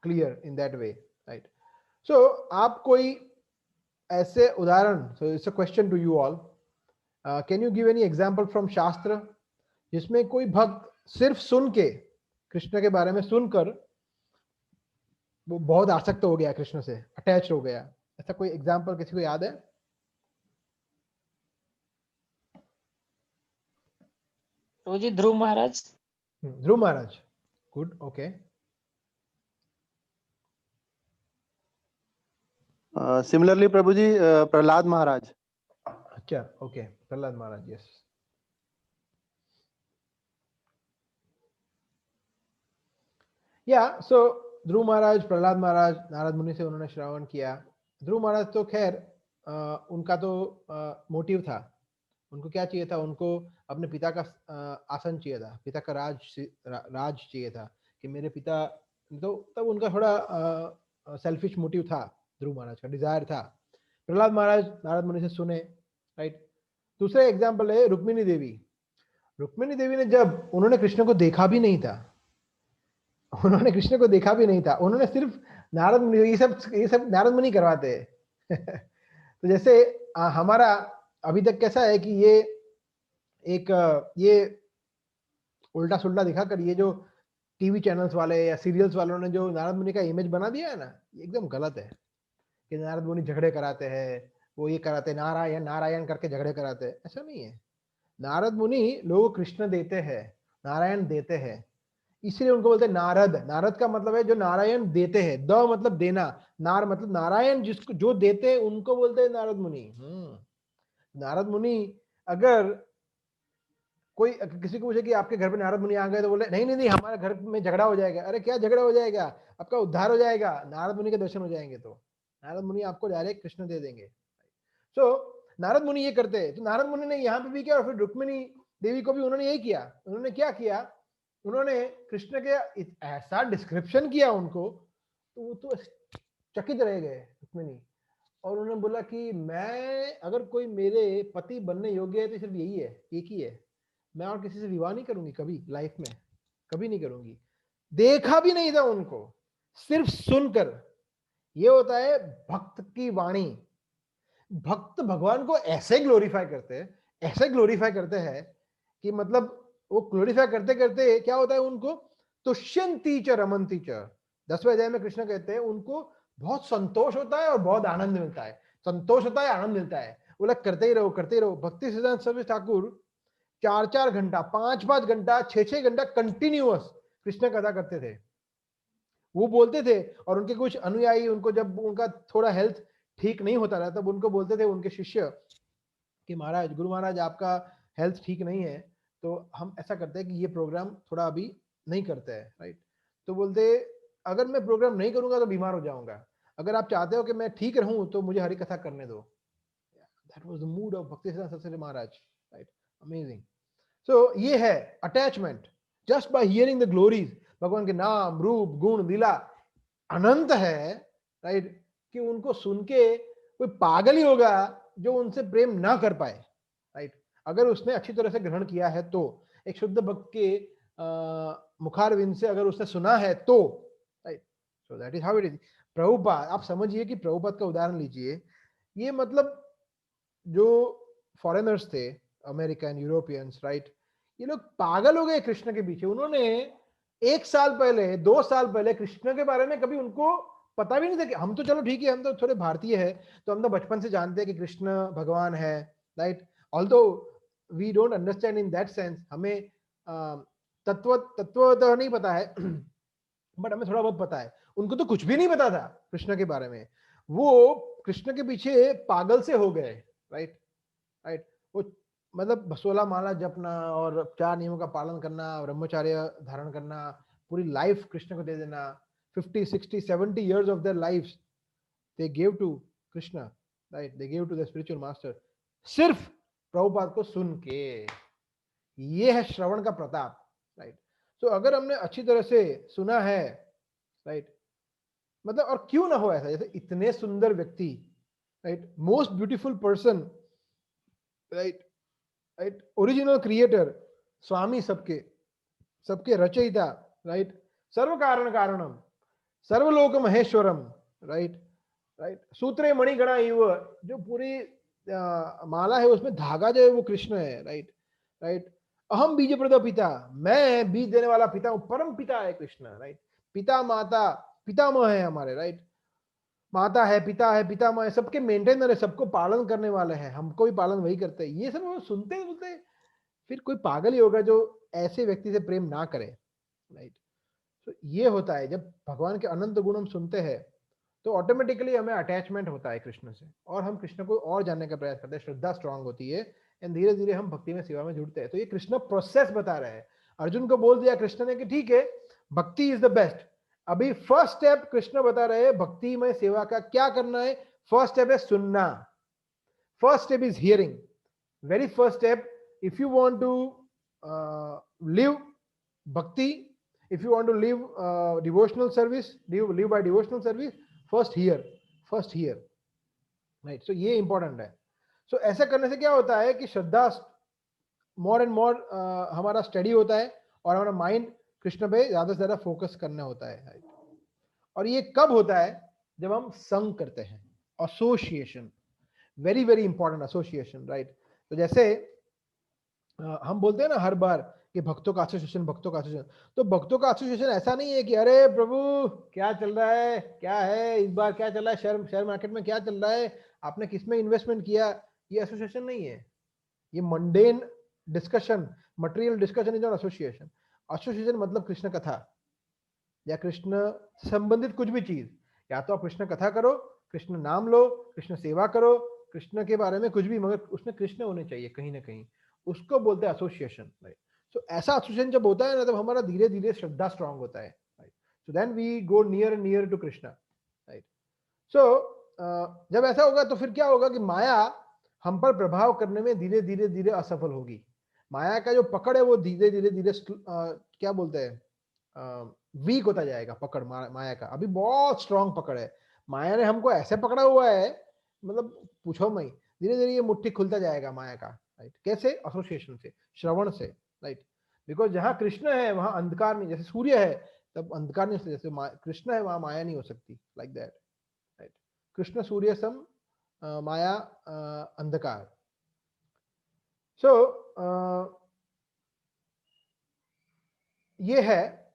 clear in that way, right. So आप कोई ऐसे उदाहरण, so it's a question to you all, can you give any example from shastra जिसमें कोई भक्त सिर्फ सुन के, कृष्ण के बारे में सुनकर वो बहुत आसक्त हो गया, कृष्ण से अटैच हो गया, ऐसा कोई एग्जांपल किसी को याद है? तो जी ध्रुव महाराज। ध्रुव महाराज, गुड, ओके। सिमिलरली प्रभु जी, प्रहलाद महाराज। अच्छा, ओके, प्रहलाद महाराज, यस। या सो ध्रुव महाराज, प्रहलाद महाराज, नारद मुनि से उन्होंने श्रवण किया। ध्रुव महाराज तो खैर उनका तो मोटिव था, उनको क्या चाहिए था, उनको अपने पिता का आसन चाहिए था, पिता का राज चाहिए था, कि मेरे पिता, तो तब उनका थोड़ा सेल्फिश मोटिव था, ध्रुव महाराज का डिजायर था। प्रहलाद महाराज नारद मुनि से सुने, राइट। दूसरा एग्जाम्पल है रुक्मिणी देवी। रुक्मिणी देवी ने, जब उन्होंने कृष्ण को देखा भी नहीं था, उन्होंने कृष्ण को देखा भी नहीं था, उन्होंने सिर्फ नारद मुनि, ये सब नारद मुनि करवाते हैं। तो जैसे हमारा अभी तक कैसा है कि ये एक ये उल्टा सुल्टा दिखाकर, ये जो टीवी चैनल्स वाले या सीरियल्स वालों ने जो नारद मुनि का इमेज बना दिया है ना, ये एकदम गलत है, कि नारद मुनि झगड़े कराते हैं, वो ये कराते हैं, नारायण नारायण करके झगड़े कराते हैं, ऐसा नहीं है। नारद मुनि लोग कृष्ण देते हैं, नारायण देते हैं, इसलिए उनको बोलते हैं नारद। नारद का मतलब है जो नारायण देते हैं, द मतलब देना, नार मतलब नारायण, जिसको जो देते हैं उनको बोलते हैं नारद मुनि। नारद मुनि, अगर कोई किसी को पूछे कि आपके घर पे नारद मुनि आ गए, तो बोले नहीं नहीं नहीं, हमारे घर में झगड़ा हो जाएगा। अरे क्या झगड़ा हो जाएगा, आपका उद्धार हो जाएगा, नारद मुनि के दर्शन हो जाएंगे, तो नारद मुनि आपको डायरेक्ट कृष्ण दे देंगे। सो नारद मुनि ये करते हैं, तो नारद मुनि ने यहाँ पे भी किया, और फिर रुक्मिणी देवी को भी उन्होंने यही किया। उन्होंने क्या किया, उन्होंने कृष्ण के ऐसा डिस्क्रिप्शन किया उनको, तो वो तो चकित रह गए रुक्मिणी, और उन्होंने बोला कि मैं, अगर कोई मेरे पति बनने योग्य है तो सिर्फ यही है, एक ही है, मैं और किसी से विवाह नहीं करूंगी कभी लाइफ में, कभी नहीं करूंगी। देखा भी नहीं था उनको, सिर्फ सुनकर। ये होता है भक्त की वाणी। भक्त भगवान को ऐसे ग्लोरीफाई करते हैं, ऐसे ग्लोरीफाई करते हैं कि मतलब वो ग्लोरीफाई करते करते क्या होता है उनको, तुष्यंती च रमंती च। 10वें अध्याय में कृष्ण कहते हैं उनको बहुत संतोष होता है और बहुत आनंद मिलता है, संतोष होता है, आनंद मिलता है, वो लोग करते ही रहो करते ही रहो। भक्ति सिद्धांत सरस्वती ठाकुर 4-4 घंटा, 5-5 घंटा, 6-6 घंटा कंटिन्यूअस कृष्ण कथा करते थे, वो बोलते थे। और उनके कुछ अनुयायी, उनको जब उनका थोड़ा हेल्थ ठीक नहीं होता रहा, तब उनको बोलते थे उनके शिष्य कि महाराज, गुरु महाराज, आपका हेल्थ ठीक नहीं है, तो हम ऐसा करते हैं कि ये प्रोग्राम थोड़ा अभी नहीं करते हैं, राइट। तो बोलते अगर मैं प्रोग्राम नहीं करूंगा तो बीमार हो जाऊंगा, अगर आप चाहते हो कि मैं ठीक रहूं तो मुझे हरि कथा करने दो. That was the mood of Bhaktisiddhanta Saraswati Maharaj, right? Amazing. So ये है attachment. Just by hearing the glories, भगवान के नाम, रूप, गुण, लीला अनंत है, right? कि उनको सुन के कोई पागल ही होगा जो उनसे प्रेम ना कर पाए, right? अगर उसने अच्छी तरह से ग्रहण किया है तो, एक शुद्ध भक्त के मुखारविंद से अगर उसने सुना है तो, right? So that is how it is. Prabhupada, आप समझिए कि प्रभुपाद का उदाहरण लीजिए, ये मतलब जो फॉरेनर्स थे, अमेरिकन, यूरोपियंस, राइट, ये लोग पागल हो गए कृष्ण के पीछे. उन्होंने 1 साल पहले, 2 साल पहले कृष्ण के बारे में कभी उनको पता भी नहीं था. कि हम तो चलो ठीक है, हम तो थोड़े भारतीय है, तो हम तो बचपन से जानते हैं कि कृष्ण भगवान है, right. Although we don't understand in that sense, हमें तत्व तो नहीं पता है, बट हमें थोड़ा बहुत पता है. उनको तो कुछ भी नहीं पता था कृष्ण के बारे में. वो कृष्ण के पीछे पागल से हो गए, राइट, राइट. वो मतलब 16 माला जपना और 4 नियमों का पालन करना, ब्रह्मचर्य धारण करना, पूरी लाइफ कृष्ण को दे देना. 50, 60, 70 years of their lives they gave to Krishna, right? They gave to the spiritual master. सिर्फ प्रभुपाद को सुन के. ये है श्रवण का प्रताप, राइट. तो अगर हमने अच्छी तरह से सुना है, राइट, मतलब और क्यों ना हो ऐसा, जैसे इतने सुंदर व्यक्ति, right, most beautiful person, right, right, original creator, स्वामी सबके सबके रचयिता, राइट, सर्व कारण कारणम, सर्वलोक महेश्वरम, राइट, राइट, सूत्रे मणिगणा इव, जो पूरी माला है उसमें धागा जो है वो कृष्ण है, राइट, राइट. अहम बीज प्रद पिता, मैं बीज देने वाला पिता हूं, परम पिता है कृष्ण, राइट. पिता माता पितामह है हमारे, राइट. माता है, पिता है, पितामह है, सबके मेंटेनर है, सबको पालन करने वाले हैं, हमको भी पालन वही करते हैं. ये सब हम सुनते हैं, बोलते हैं फिर कोई पागल ही होगा जो ऐसे व्यक्ति से प्रेम ना करे, राइट. तो ये होता है जब भगवान के अनंत गुण हम सुनते हैं तो ऑटोमेटिकली हमें अटैचमेंट होता है कृष्ण से, और हम कृष्ण को और जानने का प्रयास करते हैं. श्रद्धा स्ट्रांग होती है एंड धीरे धीरे हम भक्ति में, सेवा में जुड़ते हैं. तो ये कृष्ण प्रोसेस बता रहे हैं. अर्जुन को बोल दिया कृष्ण ने कि ठीक है, भक्ति इज द बेस्ट. अभी फर्स्ट स्टेप कृष्ण बता रहे हैं भक्ति में सेवा का क्या करना है. फर्स्ट स्टेप है सुनना. First step is hearing. Very first step, if you want to live bhakti, if you want to live devotional service, live by devotional service, first hear, right. So ये important है. So ऐसा करने से क्या होता है कि श्रद्धा more and more हमारा स्टडी होता है और हमारा माइंड कृष्ण पे ज्यादा से ज्यादा फोकस करना होता है, right? और ये कब होता है, जब हम संग करते हैं. Association, very very important, association, right. तो जैसे हम बोलते हैं ना हर बार कि भक्तों का एसोसिएशन, भक्तों का एसोसिएशन. तो भक्तों का एसोसिएशन ऐसा नहीं है कि अरे प्रभु क्या चल रहा है, क्या है इस बार, क्या चल रहा है शेयर मार्केट में, क्या चल रहा है, आपने किस में इन्वेस्टमेंट किया. ये एसोसिएशन नहीं है. ये mundane discussion, material discussion is not association. Association मतलब कृष्ण कथा या कृष्ण संबंधित कुछ भी चीज. या तो आप कृष्ण कथा करो, कृष्ण नाम लो, कृष्ण सेवा करो, कृष्ण के बारे में कुछ भी, मगर उसमें कृष्ण होने चाहिए कहीं ना कहीं. उसको बोलते हैं एसोसिएशन, राइट. सो ऐसा एसोसिएशन जब होता है ना, तब हमारा धीरे धीरे श्रद्धा स्ट्रांग होता है, right. So then we go near and near to Krishna, right. So जब ऐसा होगा तो फिर क्या होगा कि माया हम पर प्रभाव करने में धीरे धीरे धीरे असफल होगी. माया का जो पकड़ है वो धीरे धीरे धीरे क्या बोलते हैं, वीक होता जाएगा पकड़ माया का. अभी बहुत स्ट्रांग पकड़ है. माया ने हमको ऐसे पकड़ा हुआ है, मतलब पूछो मई. धीरे धीरे ये मुट्ठी खुलता जाएगा माया का, राइट. कैसे? एसोसिएशन से, श्रवण से, राइट. बिकॉज जहां कृष्ण है वहां अंधकार नहीं. जैसे सूर्य है तब अंधकार नहीं हो सकता, जैसे कृष्ण है वहां माया नहीं हो सकती, लाइक दैट, राइट. कृष्ण सूर्य सम, माया अंधकार. सो ये है.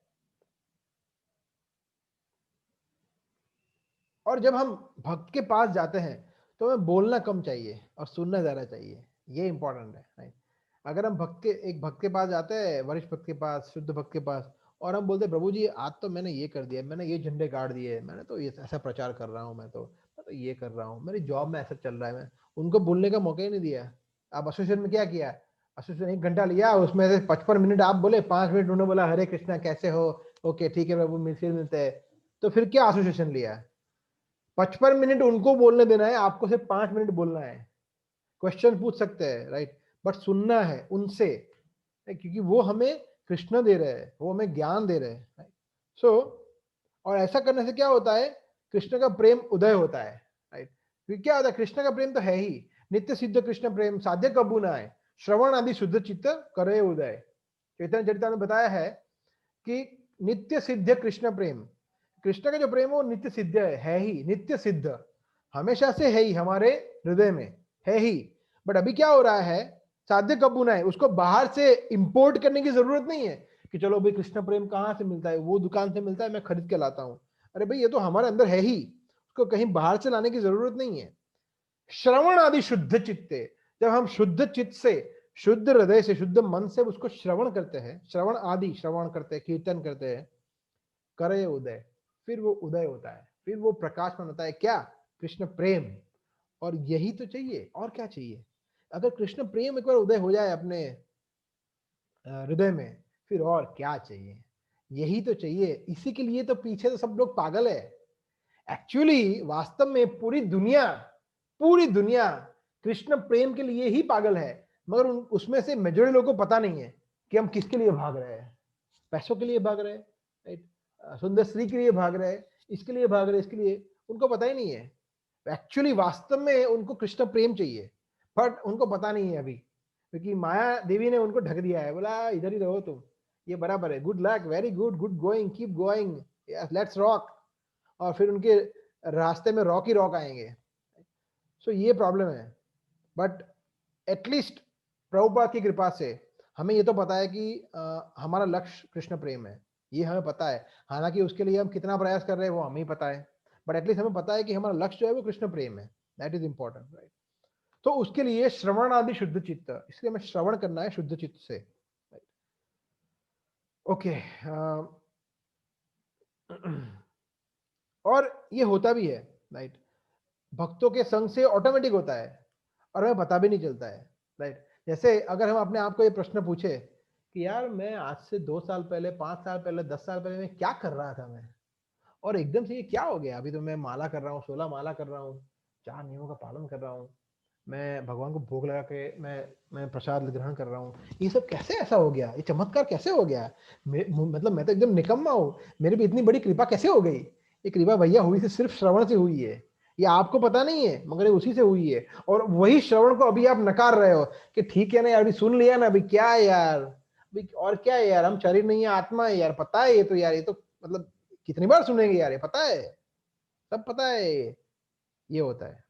और जब हम भक्त के पास जाते हैं तो हमें बोलना कम चाहिए और सुनना ज्यादा चाहिए. ये इंपॉर्टेंट है, राइट. अगर हम एक भक्त के पास जाते हैं, वरिष्ठ भक्त के पास, शुद्ध भक्त के पास, और हम बोलते हैं प्रभु जी आज तो मैंने ये कर दिया, मैंने ये झंडे गाड़ दिए, मैंने तो ये ऐसा प्रचार कर रहा हूँ, मैं तो ये कर रहा हूँ, मेरी जॉब में ऐसा चल रहा है, मैं उनको बोलने का मौका ही नहीं दिया. आप एसोसिएशन में क्या किया? एसोसिएशन 1 घंटा लिया, उसमें से 55 मिनट आप बोले, 5 मिनट उन्होंने बोला हरे कृष्णा कैसे हो, ओके ठीक है प्रभु फिर मिलते हैं. तो फिर क्या एसोसिएशन लिया? 55 मिनट उनको बोलने देना है, आपको सिर्फ 5 मिनट बोलना है। क्वेश्चन पूछ सकते हैं, राइट, बट सुनना है उनसे, क्योंकि वो हमें कृष्ण दे रहे हैं, वो हमें ज्ञान दे रहे हैं। सो और ऐसा करने से क्या होता है, कृष्ण का प्रेम उदय होता है, राइट। क्योंकि क्या होता है, कृष्ण का प्रेम तो है ही, नित्य सिद्ध कृष्ण प्रेम साध्य कबू ना है, श्रवण आदि शुद्ध चित्त करे उदय। चैतन्य चरिता में बताया है कि नित्य सिद्ध कृष्ण प्रेम, कृष्ण का जो प्रेम है वो नित्य सिद्ध है ही, नित्य सिद्ध हमेशा से है ही, हमारे हृदय में है ही। बट अभी क्या हो रहा है, साध्य कबू ना है, उसको बाहर से इंपोर्ट करने की जरूरत नहीं है कि चलो भाई कृष्ण प्रेम कहाँ से मिलता है, वो दुकान से मिलता है, मैं खरीद के लाता हूँ। अरे भाई ये तो हमारे अंदर है ही, उसको कहीं बाहर से लाने की जरूरत नहीं है। श्रवण आदि शुद्ध चित्ते, जब हम शुद्ध चित्त से, शुद्ध हृदय से, शुद्ध मन से उसको श्रवण करते हैं, श्रवण आदि श्रवण करते हैं, कीर्तन करते हैं, करे उदय, फिर वो उदय होता है, फिर वो प्रकाशमान होता है। क्या? कृष्ण प्रेम। और यही तो चाहिए, और क्या चाहिए? अगर कृष्ण प्रेम एक बार उदय हो जाए अपने हृदय में, फिर और क्या चाहिए? यही तो चाहिए। इसी के लिए तो पीछे तो सब लोग पागल है। एक्चुअली वास्तव में पूरी दुनिया कृष्ण प्रेम के लिए ही पागल है, मगर उसमें से मेजॉरिटी लोगों को पता नहीं है कि हम किसके लिए भाग रहे हैं। पैसों के लिए भाग रहे हैं, राइट, सुंदर स्त्री के लिए भाग रहे हैं, इसके लिए भाग रहे हैं, इसके लिए, उनको पता ही नहीं है। एक्चुअली वास्तव में उनको कृष्ण प्रेम चाहिए, बट उनको पता नहीं है अभी, क्योंकि माया देवी ने उनको ढक दिया है, बोला इधर ही रहो तुम, ये बराबर है, good luck, very good, good going, keep going, let's rock. और फिर उनके रास्ते में रॉक ही रॉक आएंगे। सो ये प्रॉब्लम है। बट एटलीस्ट प्रभुपाद की कृपा से हमें ये तो पता है कि हमारा लक्ष्य कृष्ण प्रेम है, ये हमें पता है। हालांकि उसके लिए हम कितना प्रयास कर रहे हैं वो हमें ही पता है, बट एटलीस्ट हमें पता है कि हमारा लक्ष्य जो है वो कृष्ण प्रेम है। That is important, right. तो उसके लिए श्रवण आदि शुद्ध चित्त, इसलिए हमें श्रवण करना है शुद्ध चित्त से। ओके, और ये होता भी है, राइट, भक्तों के संग से ऑटोमेटिक होता है और हमें पता भी नहीं चलता है, राइट। जैसे अगर हम अपने आप को ये प्रश्न पूछे कि यार मैं आज से 2 साल पहले, 5 साल पहले, 10 साल पहले मैं क्या कर रहा था मैं, और एकदम से ये क्या हो गया, अभी तो मैं माला कर रहा हूँ, 16 माला कर रहा हूँ, 4 नियमों का पालन कर रहा हूँ, मैं भगवान को भोग लगा के मैं प्रसाद ग्रहण कर रहा हूँ, ये सब कैसे ऐसा हो गया, ये चमत्कार कैसे हो गया, मतलब मैं तो एकदम निकम्मा हूँ, मेरे भी इतनी बड़ी कृपा कैसे हो गई। ये कृपा भैया हुई से सिर्फ श्रवण से हुई है, ये आपको पता नहीं है, मगर ये उसी से हुई है। और वही श्रवण को अभी आप नकार रहे हो कि ठीक है ना यार, अभी सुन लिया ना, अभी क्या है यार, अभी और क्या है यार, हम शरीर नहीं है, आत्मा है यार, पता है ये तो यार, ये तो मतलब कितनी बार सुनेंगे यार, ये पता है, सब पता है। ये होता है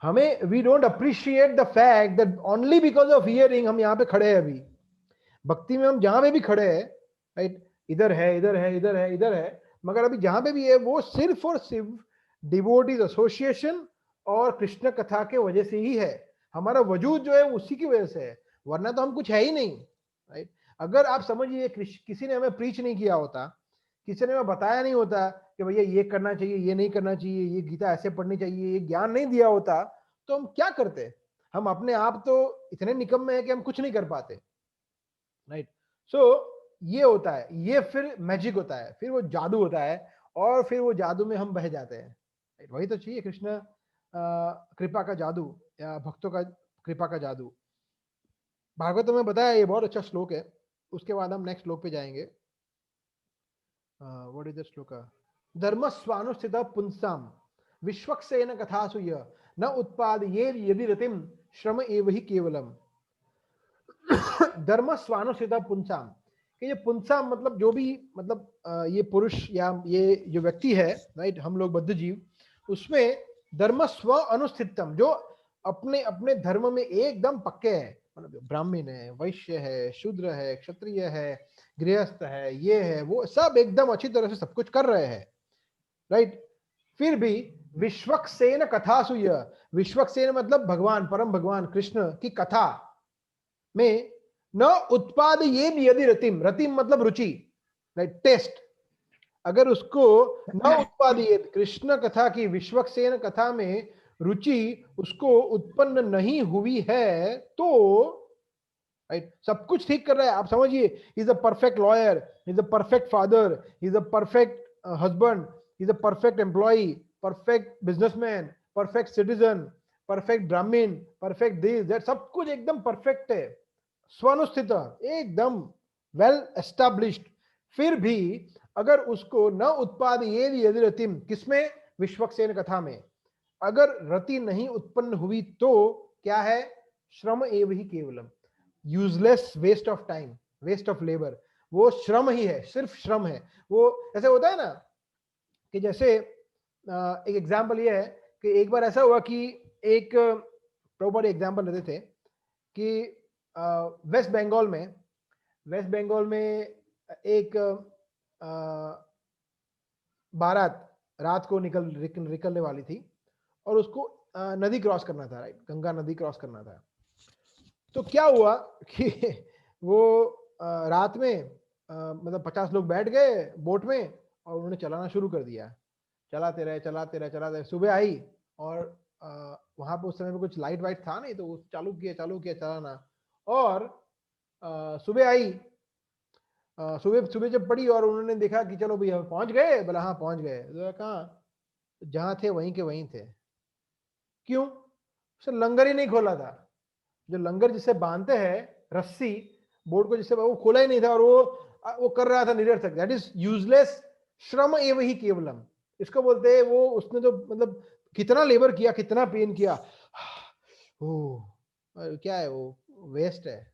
हमें, we don't appreciate the fact that only because of hearing हम यहाँ पे खड़े हैं। अभी भक्ति में हम जहां पे भी खड़े हैं, राइट, इधर है, इधर है, इधर है, इधर है, मगर अभी जहां पे भी है वो सिर्फ और सिर्फ डिवोटीज एसोसिएशन और कृष्ण कथा के वजह से ही है। हमारा वजूद जो है उसी की वजह से है, वरना तो हम कुछ है ही नहीं, राइट। अगर आप समझिए किसी ने हमें प्रीच नहीं किया होता, किसी ने हमें बताया नहीं होता कि भैया ये करना चाहिए, ये नहीं करना चाहिए, ये गीता ऐसे पढ़नी चाहिए, ये ज्ञान नहीं दिया होता, तो हम क्या करते। हम अपने आप तो इतने निकम्मे हैं कि हम कुछ नहीं कर पाते, राइट। सो ये होता है, ये फिर मैजिक होता है, फिर वो जादू होता है, और फिर वो जादू में हम बह जाते हैं, राइट। वही तो चाहिए कृष्ण कृपा का जादू, या भक्तों का कृपा का जादू। भागवत में बताया, ये बहुत अच्छा श्लोक है। उसके बाद हम नेक्स्ट श्लोक पे जाएंगे। व्हाट इज द श्लोक? धर्म स्वानुस्थित पुंसाम विश्वक्सेन कथासु य न उत्पाद ये यदि रतिम श्रम एव ही केवलम। धर्म स्वानुस्थित पुंसाम, कि ये पुंसाम मतलब जो भी, मतलब ये पुरुष या ये जो व्यक्ति है, राइट, हम लोग बद्ध जीव, उसमें धर्म स्व अनुस्थितम, जो अपने अपने धर्म में एकदम पक्के हैं, मतलब ब्राह्मण है, वैश्य है, शूद्र है, क्षत्रिय है, गृहस्थ है, ये है, वो सब एकदम अच्छी तरह से सब कुछ कर रहे हैं, राइट। फिर भी विश्वक्सेन कथासु य, विश्वक्सेन मतलब भगवान, परम भगवान कृष्ण की कथा में न उत्पाद ये यदि रतिम, रतिम मतलब रुचि, राइट, टेस्ट, अगर उसको न उत्पादित कृष्ण कथा की, विश्वक्सेन कथा में रुचि उसको उत्पन्न नहीं हुई है, तो राइट, सब कुछ ठीक कर रहा है, आप समझिए, he is a perfect lawyer, he is a perfect father, he is a perfect husband, he is a perfect employee, perfect businessman, perfect citizen, perfect ब्राह्मण, परफेक्ट दिस दैट, सब कुछ एकदम परफेक्ट है, स्वानुस्थित, एकदम वेल एस्टैब्लिश्ड, फिर भी अगर उसको न उत्पाद ये यदि रतिम, किसमें, विश्वक्सेन कथा में, अगर रति नहीं उत्पन्न हुई तो क्या है, श्रम एव ही केवलम, useless, waste of time, waste of labour, वो श्रम ही है, सिर्फ श्रम है। वो ऐसे होता है ना कि जैसे एक एग्जांपल ये है कि एक बार ऐसा हुआ कि एक प्रॉपर एग्जांपल लेते थे कि वेस्ट बंगाल में एक बारात रात को निकलने वाली थी और उसको नदी क्रॉस करना था, राइट, गंगा नदी क्रॉस करना था। तो क्या हुआ कि वो रात में मतलब 50 लोग बैठ गए बोट में और उन्होंने चलाना शुरू कर दिया, चलाते रहे। सुबह आई और वहां पे उस समय पे कुछ लाइट वाइट था नहीं, तो वो चालू किया चलाना, और सुबह आई, सुबह जब पड़ी और उन्होंने देखा कि चलो भैया पहुंच गए, बोला हाँ पहुंच गए। तो कहाँ, जहां थे वहीं के वहीं थे। क्यों? उसने लंगर ही नहीं खोला था। जो लंगर जिससे बांधते हैं रस्सी बोर्ड को, जिससे वो खोला ही नहीं था और वो कर रहा था निरर्थक, दैट इज यूजलेस, श्रम एव ही केवलम, इसको बोलते हैं। वो उसने जो मतलब कितना लेबर किया, कितना पेन किया, क्या है वो, वेस्ट है।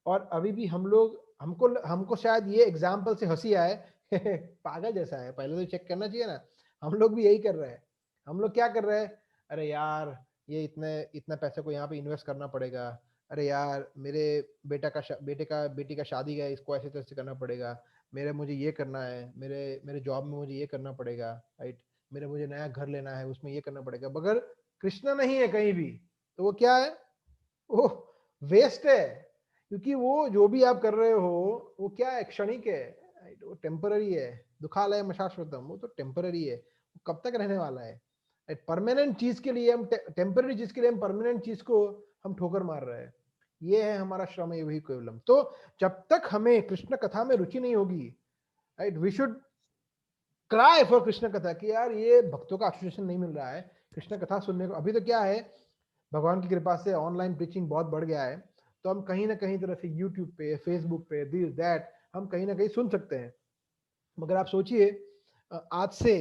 और अभी भी हम लोग, हमको शायद ये एग्जाम्पल से हंसी आए पागल जैसा है, पहले तो चेक करना चाहिए ना। हम लोग भी यही कर रहे हैं। हम लोग क्या कर रहे हैं, अरे यार ये इतना पैसे को यहाँ पे इन्वेस्ट करना पड़ेगा, अरे यार मेरे बेटी का शादी है, इसको ऐसे तैसे करना पड़ेगा, मुझे ये करना है, मेरे जॉब में मुझे ये करना पड़ेगा, राइट, मुझे नया घर लेना है, उसमें ये करना पड़ेगा। मगर कृष्णा नहीं है कहीं भी, तो वो क्या है, वो वेस्ट है। क्योंकि वो जो भी आप कर रहे हो वो क्या है, क्षणिक है, राइट, वो टेम्पररी है। दुखालय शाश्वतम, वो तो टेम्पररी है, वो कब तक रहने वाला है। परमानेंट चीज के लिए हम, टेम्पररी चीज के लिए हम परमानेंट चीज को हम ठोकर मार रहे हैं। ये है हमारा श्रम एव ही केवलम। तो जब तक हमें कृष्ण कथा में रुचि नहीं होगी, right, we should cry for Krishna katha कि यार ये भक्तों का एसोसिएशन नहीं मिल रहा है कृष्ण कथा सुनने को। अभी तो क्या है, भगवान की कृपा से ऑनलाइन प्रीचिंग बहुत बढ़ गया है, तो हम कहीं ना कहीं तरह से यूट्यूब पे, फेसबुक पे, दिस दैट, हम कहीं ना कहीं सुन सकते हैं। मगर आप सोचिए, आज से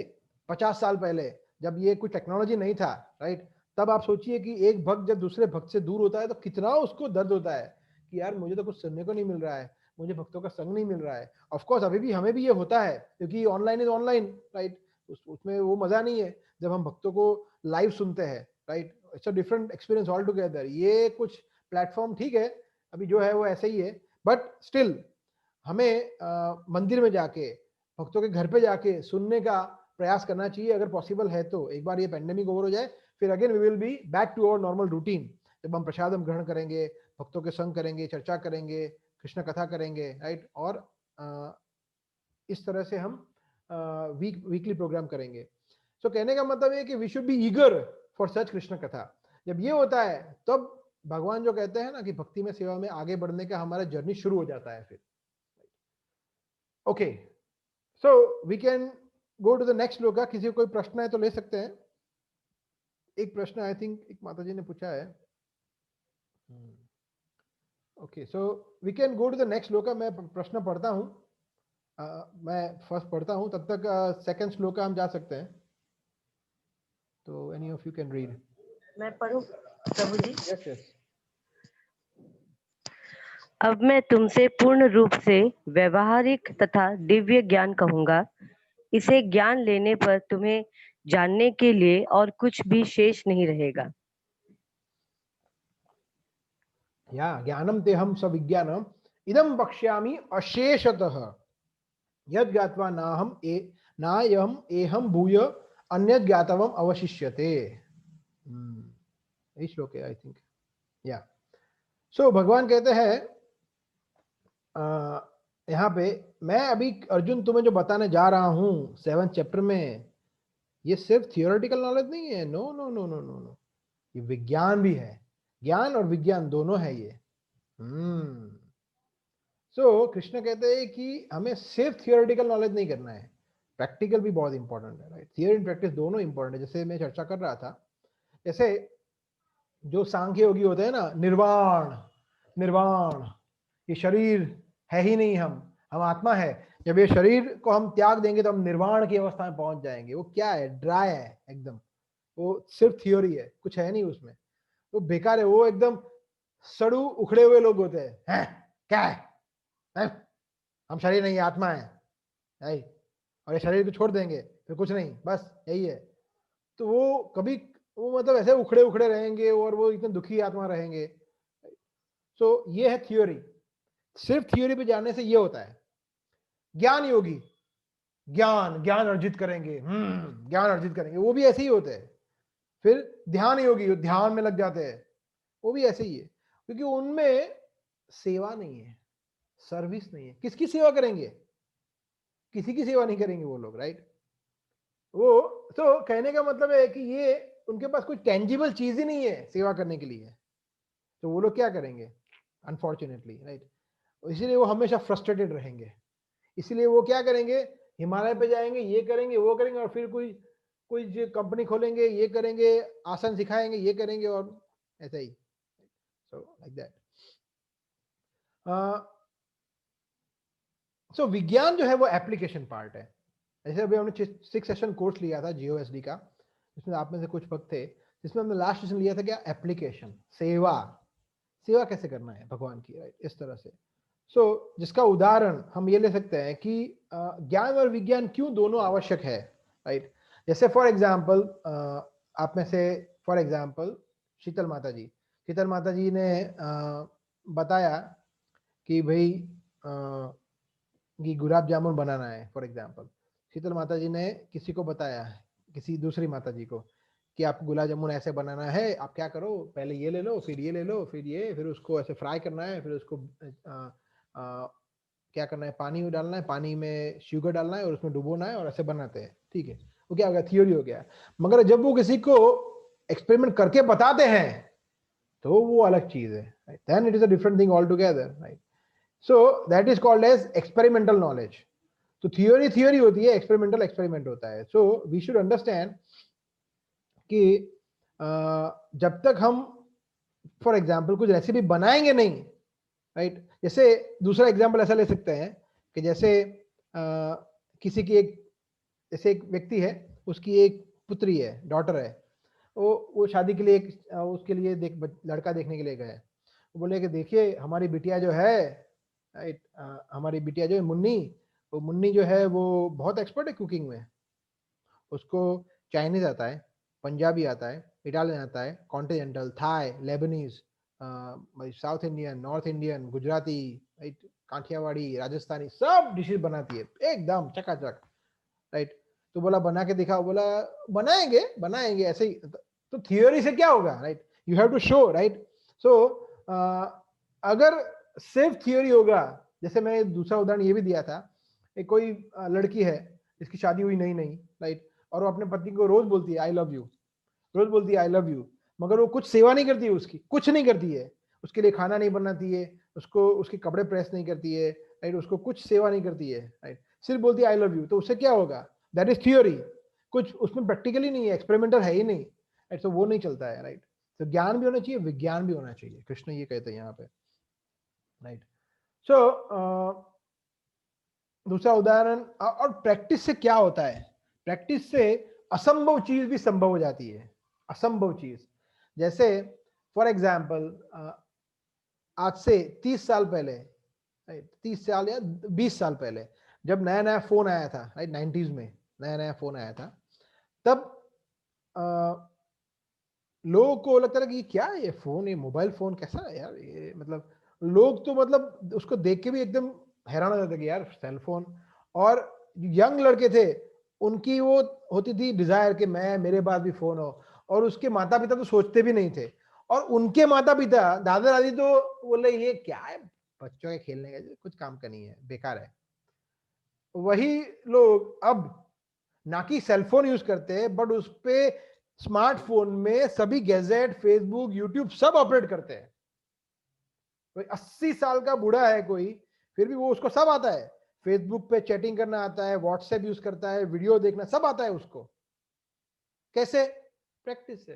50 साल पहले जब ये कोई टेक्नोलॉजी नहीं था, राइट, तब आप सोचिए कि एक भक्त जब दूसरे भक्त से दूर होता है तो कितना उसको दर्द होता है कि यार मुझे तो कुछ सुनने को नहीं मिल रहा है, मुझे भक्तों का संग नहीं मिल रहा है। ऑफ कोर्स अभी भी हमें भी ये होता है, क्योंकि ऑनलाइन इज ऑनलाइन, राइट, उसमें वो मजा नहीं है जब हम भक्तों को लाइव सुनते हैं, right, it's a different experience all together. ये कुछ प्लेटफॉर्म ठीक है अभी जो है वो ऐसे ही है, बट स्टिल हमें मंदिर में जाके, भक्तों के घर पे जाके सुनने का प्रयास करना चाहिए अगर पॉसिबल है तो। एक बार ये पेंडेमिक ओवर हो जाए, फिर again we will be back to our normal routine, जब हम प्रसाद हम ग्रहण करेंगे, भक्तों के संग करेंगे, चर्चा करेंगे, कृष्ण कथा करेंगे, राइट, और इस तरह से हम वीकली प्रोग्राम करेंगे। सो कहने का मतलब है कि we should be eager for such Krishna katha. जब ये होता है तब भगवान जो कहते हैं ना कि भक्ति में, सेवा में आगे बढ़ने का हमारा जर्नी शुरू हो जाता है फिर। Okay, so we can go to the next shloka. किसी को कोई प्रश्न है तो ले सकते हैं। एक प्रश्न आई थिंक एक माता जी ने पूछा है। Okay, so we can go to the next shloka. मैं प्रश्न पढ़ता हूँ, मैं फर्स्ट पढ़ता हूँ, तब तक सेकंड श्लोका हम जा सकते हैं। तो any of you can read. मैं पढ़ूं प्रभु जी? Yes yes. अब मैं तुमसे पूर्ण रूप से व्यवहारिक तथा दिव्य ज्ञान कहूंगा। इसे ज्ञान लेने पर तुम्हें जानने के लिए और कुछ भी शेष नहीं रहेगा। या ज्ञानम तेहम सविज्ञानम इदम वक्ष्यामि अशेषतः यद ज्ञात्वा नायम एहम भूय अन्यत् ज्ञातवम अवशिष्यते। यही श्लोक है आई थिंक। या सो भगवान कहते हैं यहाँ पे, मैं अभी अर्जुन तुम्हें जो बताने जा रहा हूँ 7th चैप्टर में, ये सिर्फ थियोरेटिकल नॉलेज नहीं है। No no no no no no, ये विज्ञान भी है। ज्ञान और विज्ञान दोनों है ये। सो कृष्ण कहते हैं कि हमें सिर्फ थियोरेटिकल नॉलेज नहीं करना है, प्रैक्टिकल भी बहुत इंपॉर्टेंट है, राइट। थियरी एंड प्रैक्टिस दोनों इंपॉर्टेंट है। जैसे मैं चर्चा कर रहा था, जैसे जो सांख्य योगी होते हैं ना, निर्वाण निर्वाण, ये शरीर है ही नहीं, हम आत्मा है। जब ये शरीर को हम त्याग देंगे तो हम निर्वाण की अवस्था में पहुंच जाएंगे। वो क्या है? ड्राई है एकदम, वो सिर्फ थियोरी है, कुछ है नहीं उसमें, वो बेकार है। वो एकदम सड़ू उखड़े हुए लोग होते हैं, क्या है? हम शरीर नहीं, आत्मा है, और ये शरीर को छोड़ देंगे फिर कुछ नहीं, बस यही है। तो वो कभी, वो मतलब ऐसे उखड़े उखड़े रहेंगे और वो इतने दुखी आत्मा रहेंगे। सो ये है थियोरी। सिर्फ थियोरी पे जाने से ये होता है। ज्ञान योगी ज्ञान अर्जित करेंगे, ज्ञान अर्जित करेंगे, वो भी ऐसे ही होते हैं। फिर ध्यान योगी ध्यान में लग जाते हैं, वो भी ऐसे ही है, क्योंकि उनमें सेवा नहीं है, सर्विस नहीं है। किसकी सेवा करेंगे? किसी की सेवा नहीं करेंगे वो लोग, राइट। वो तो कहने का मतलब है कि ये उनके पास कोई टेंजिबल चीज ही नहीं है सेवा करने के लिए, तो वो लोग क्या करेंगे? Unfortunately, right. इसीलिए वो हमेशा फ्रस्ट्रेटेड रहेंगे। इसीलिए वो क्या करेंगे? हिमालय पे जाएंगे, ये करेंगे वो करेंगे, और फिर कोई कोई कंपनी खोलेंगे, ये करेंगे, आसन सिखाएंगे, ये करेंगे, और ऐसा ही। So like that. सो विज्ञान जो है वो एप्लीकेशन पार्ट है। जैसे अभी हमने 6 सेशन कोर्स लिया था GOSD का, जिसमें आप में से कुछ भक्त थे, जिसमें हमने लास्ट सेशन लिया था क्या? एप्लीकेशन, सेवा कैसे करना है भगवान की, राइट, इस तरह से। सो जिसका उदाहरण हम ये ले सकते हैं कि ज्ञान और विज्ञान क्यों दोनों आवश्यक है, राइट। जैसे फॉर एग्जाम्पल, आप में से फॉर एग्जाम्पल शीतल माता जी ने बताया कि भाई कि गुलाब जामुन बनाना है। फॉर एग्जाम्पल शीतल माता जी ने किसी को बताया, किसी दूसरी माता जी को, कि आपको गुलाब जामुन ऐसे बनाना है। आप क्या करो, पहले ये ले लो, फिर ये ले लो, फिर ये, फिर उसको ऐसे फ्राई करना है, फिर उसको क्या करना है, पानी डालना है, पानी में शुगर डालना है और उसमें डुबोना है, और ऐसे बनाते हैं, ठीक है। वो क्या हो गया? थियोरी हो गया। मगर जब वो किसी को एक्सपेरिमेंट करके बताते हैं तो वो अलग चीज है, right. Then it is a different thing all together, right. So that is called as experimental knowledge. तो थियोरी होती है, एक्सपेरिमेंटल एक्सपेरिमेंट होता है। सो वी शुड अंडरस्टैंड कि जब तक हम फॉर एग्जाम्पल कुछ रेसिपी बनाएंगे नहीं, राइट। जैसे दूसरा एग्जाम्पल ऐसा ले सकते हैं कि जैसे किसी की जैसे एक व्यक्ति है, उसकी एक पुत्री है, डॉटर है, वो शादी के लिए उसके लिए लड़का देखने के लिए गए। वो बोले कि देखिए हमारी बिटिया जो है, राइट, हमारी बिटिया जो है मुन्नी जो है वो बहुत एक्सपर्ट है कुकिंग में। उसको चाइनीज आता है, पंजाबी आता है, इटालियन आता है, continental, Thai, Lebanese, South Indian, North Indian, Gujarati, right, Kathiyawadi, Rajasthani, सब डिशेज बनाती है एकदम चकाचक, राइट। तो बोला बना के दिखाओ, बोला बनाएंगे ऐसे ही। तो थियोरी से क्या होगा, right, you have to show, right. So अगर सिर्फ थियोरी होगा, जैसे मैं दूसरा उदाहरण ये भी दिया था, एक कोई लड़की है जिसकी शादी हुई नहीं, राइट, और वो अपने पति को रोज बोलती है आई लव यू, रोज बोलती है आई लव यू, मगर वो कुछ सेवा नहीं करती है, उसकी कुछ नहीं करती है, उसके लिए खाना नहीं बनाती है, उसको उसके कपड़े प्रेस नहीं करती है, राइट, उसको कुछ सेवा नहीं करती है, राइट, सिर्फ बोलती है आई लव यू। तो उससे क्या होगा? दैट इज थियोरी, कुछ उसमें प्रैक्टिकली नहीं है, एक्सपेरिमेंटल है ही नहीं, राइट। तो वो नहीं चलता है, राइट। तो ज्ञान भी होना चाहिए, विज्ञान भी होना चाहिए, कृष्ण ये कहते हैं यहाँ पे, राइट। सो दूसरा उदाहरण, और प्रैक्टिस से क्या होता है? प्रैक्टिस से असंभव चीज भी संभव हो जाती है, असंभव चीज। जैसे फॉर एग्जाम्पल आज से 30 साल पहले, 30 साल या 20 साल पहले, जब नया नया फोन आया था, राइट, 90s में नया नया फोन आया था, तब लोगों को लगता था कि क्या है ये फोन, ये मोबाइल फोन कैसा है यार, ये मतलब लोग तो मतलब उसको देख के भी एकदम हैरान हो जाते कि यार सेल फोन। और यंग लड़के थे, उनकी वो होती थी डिजायर कि मेरे पास भी फोन हो, और उसके माता पिता तो सोचते भी नहीं थे, और उनके माता पिता दादा दादी तो बोले ये क्या है, बच्चों के खेलने का कुछ काम का नहीं है, बेकार है। वही लोग अब ना कि सेलफोन यूज करते हैं, बट उस पे स्मार्टफोन में सभी गैजेट, फेसबुक, यूट्यूब सब ऑपरेट करते हैं। कोई 80 साल का बूढ़ा है कोई, फिर भी वो उसको सब आता है, फेसबुक पे चैटिंग करना आता है, व्हाट्सएप यूज करता है, वीडियो देखना सब आता है उसको। कैसे? प्रैक्टिस से।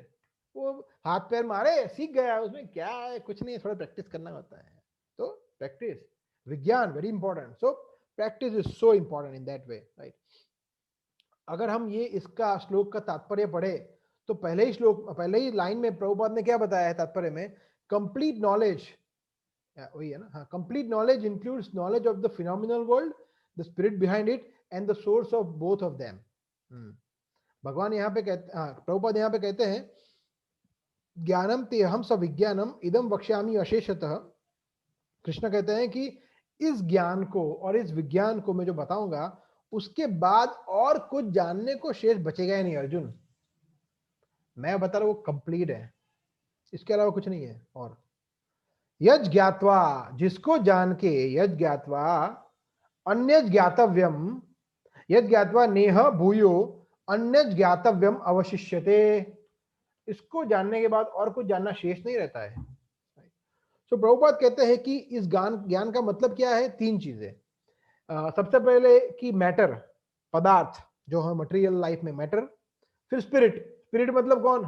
वो हाथ पैर मारे सीख गया, उसमें क्या है, कुछ नहीं, थोड़ा प्रैक्टिस करना होता है। तो प्रैक्टिस, विज्ञान very important. So practice is so important in that way, right. अगर हम ये इसका श्लोक का तात्पर्य पढ़े तो पहले ही लाइन में प्रभुपाद ने क्या बताया है तात्पर्य में? कंप्लीट नॉलेज, वही है ना, हाँ, complete knowledge includes knowledge of the phenomenal world, the spirit behind it and the source of both of them. भगवान यहाँ पे कहते, हाँ, प्रभुपाद यहाँ पे कहते हैं ज्ञानम तेहम स विज्ञानम इदम वक्ष्यामि अशेषतः। कृष्ण कहते हैं कि इस ज्ञान को और इस विज्ञान को मैं जो बताऊंगा उसके बाद और कुछ जानने को शेष बचेगा ही नहीं अर्जुन। मैं बता रहा हूं वो कंप्लीट है, इसके अलावा कुछ नहीं है। और यज् ज्ञात्वा, जिसको जान के, यज् ज्ञात्वा अन्य ज्ञातव्यम, यज् ज्ञात्वा नेह भूयो अन्य ज्ञातव्यम अवशिष्यते। इसको जानने के बाद और कुछ जानना शेष नहीं रहता है। तो प्रभुपाद कहते हैं कि इस ज्ञान का मतलब क्या है? तीन चीजें। सबसे पहले कि मैटर, पदार्थ जो है मटेरियल लाइफ में मैटर, फिर स्पिरिट, स्पिरिट मतलब कौन?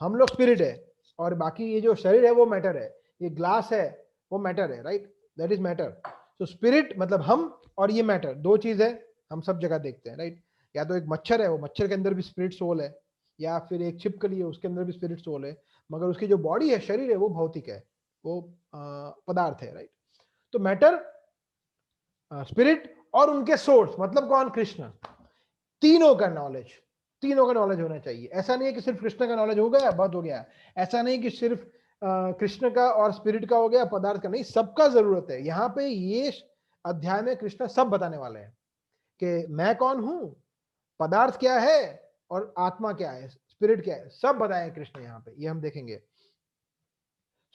हम लोग स्पिरिट है, और बाकी ये जो शरीर है वो मैटर है, ये ग्लास है वो मैटर है, राइट, दैट इज मैटर। तो स्पिरिट मतलब हम, और ये मैटर, दो चीज है, हम सब जगह देखते हैं, राइट। या तो एक मच्छर है, वो मच्छर के अंदर भी स्पिरिट सोल है, या फिर एक छिपकली है उसके अंदर भी स्पिरिट सोल है, मगर उसकी जो बॉडी है, शरीर है, वो भौतिक है, वो पदार्थ है, राइट। तो मैटर, स्पिरिट और उनके सोर्स मतलब कौन? कृष्ण। तीनों का नॉलेज होना चाहिए। ऐसा नहीं है कि सिर्फ कृष्ण का नॉलेज हो गया बस हो गया, ऐसा नहीं कि सिर्फ कृष्ण का और स्पिरिट का हो गया, पदार्थ का नहीं, सबका जरूरत है। यहाँ पे ये अध्याय में कृष्ण सब बताने वाले हैं कि मैं कौन हूं, पदार्थ क्या है और आत्मा क्या है, स्पिरिट क्या है, सब बताए कृष्ण यहाँ पे, ये हम देखेंगे।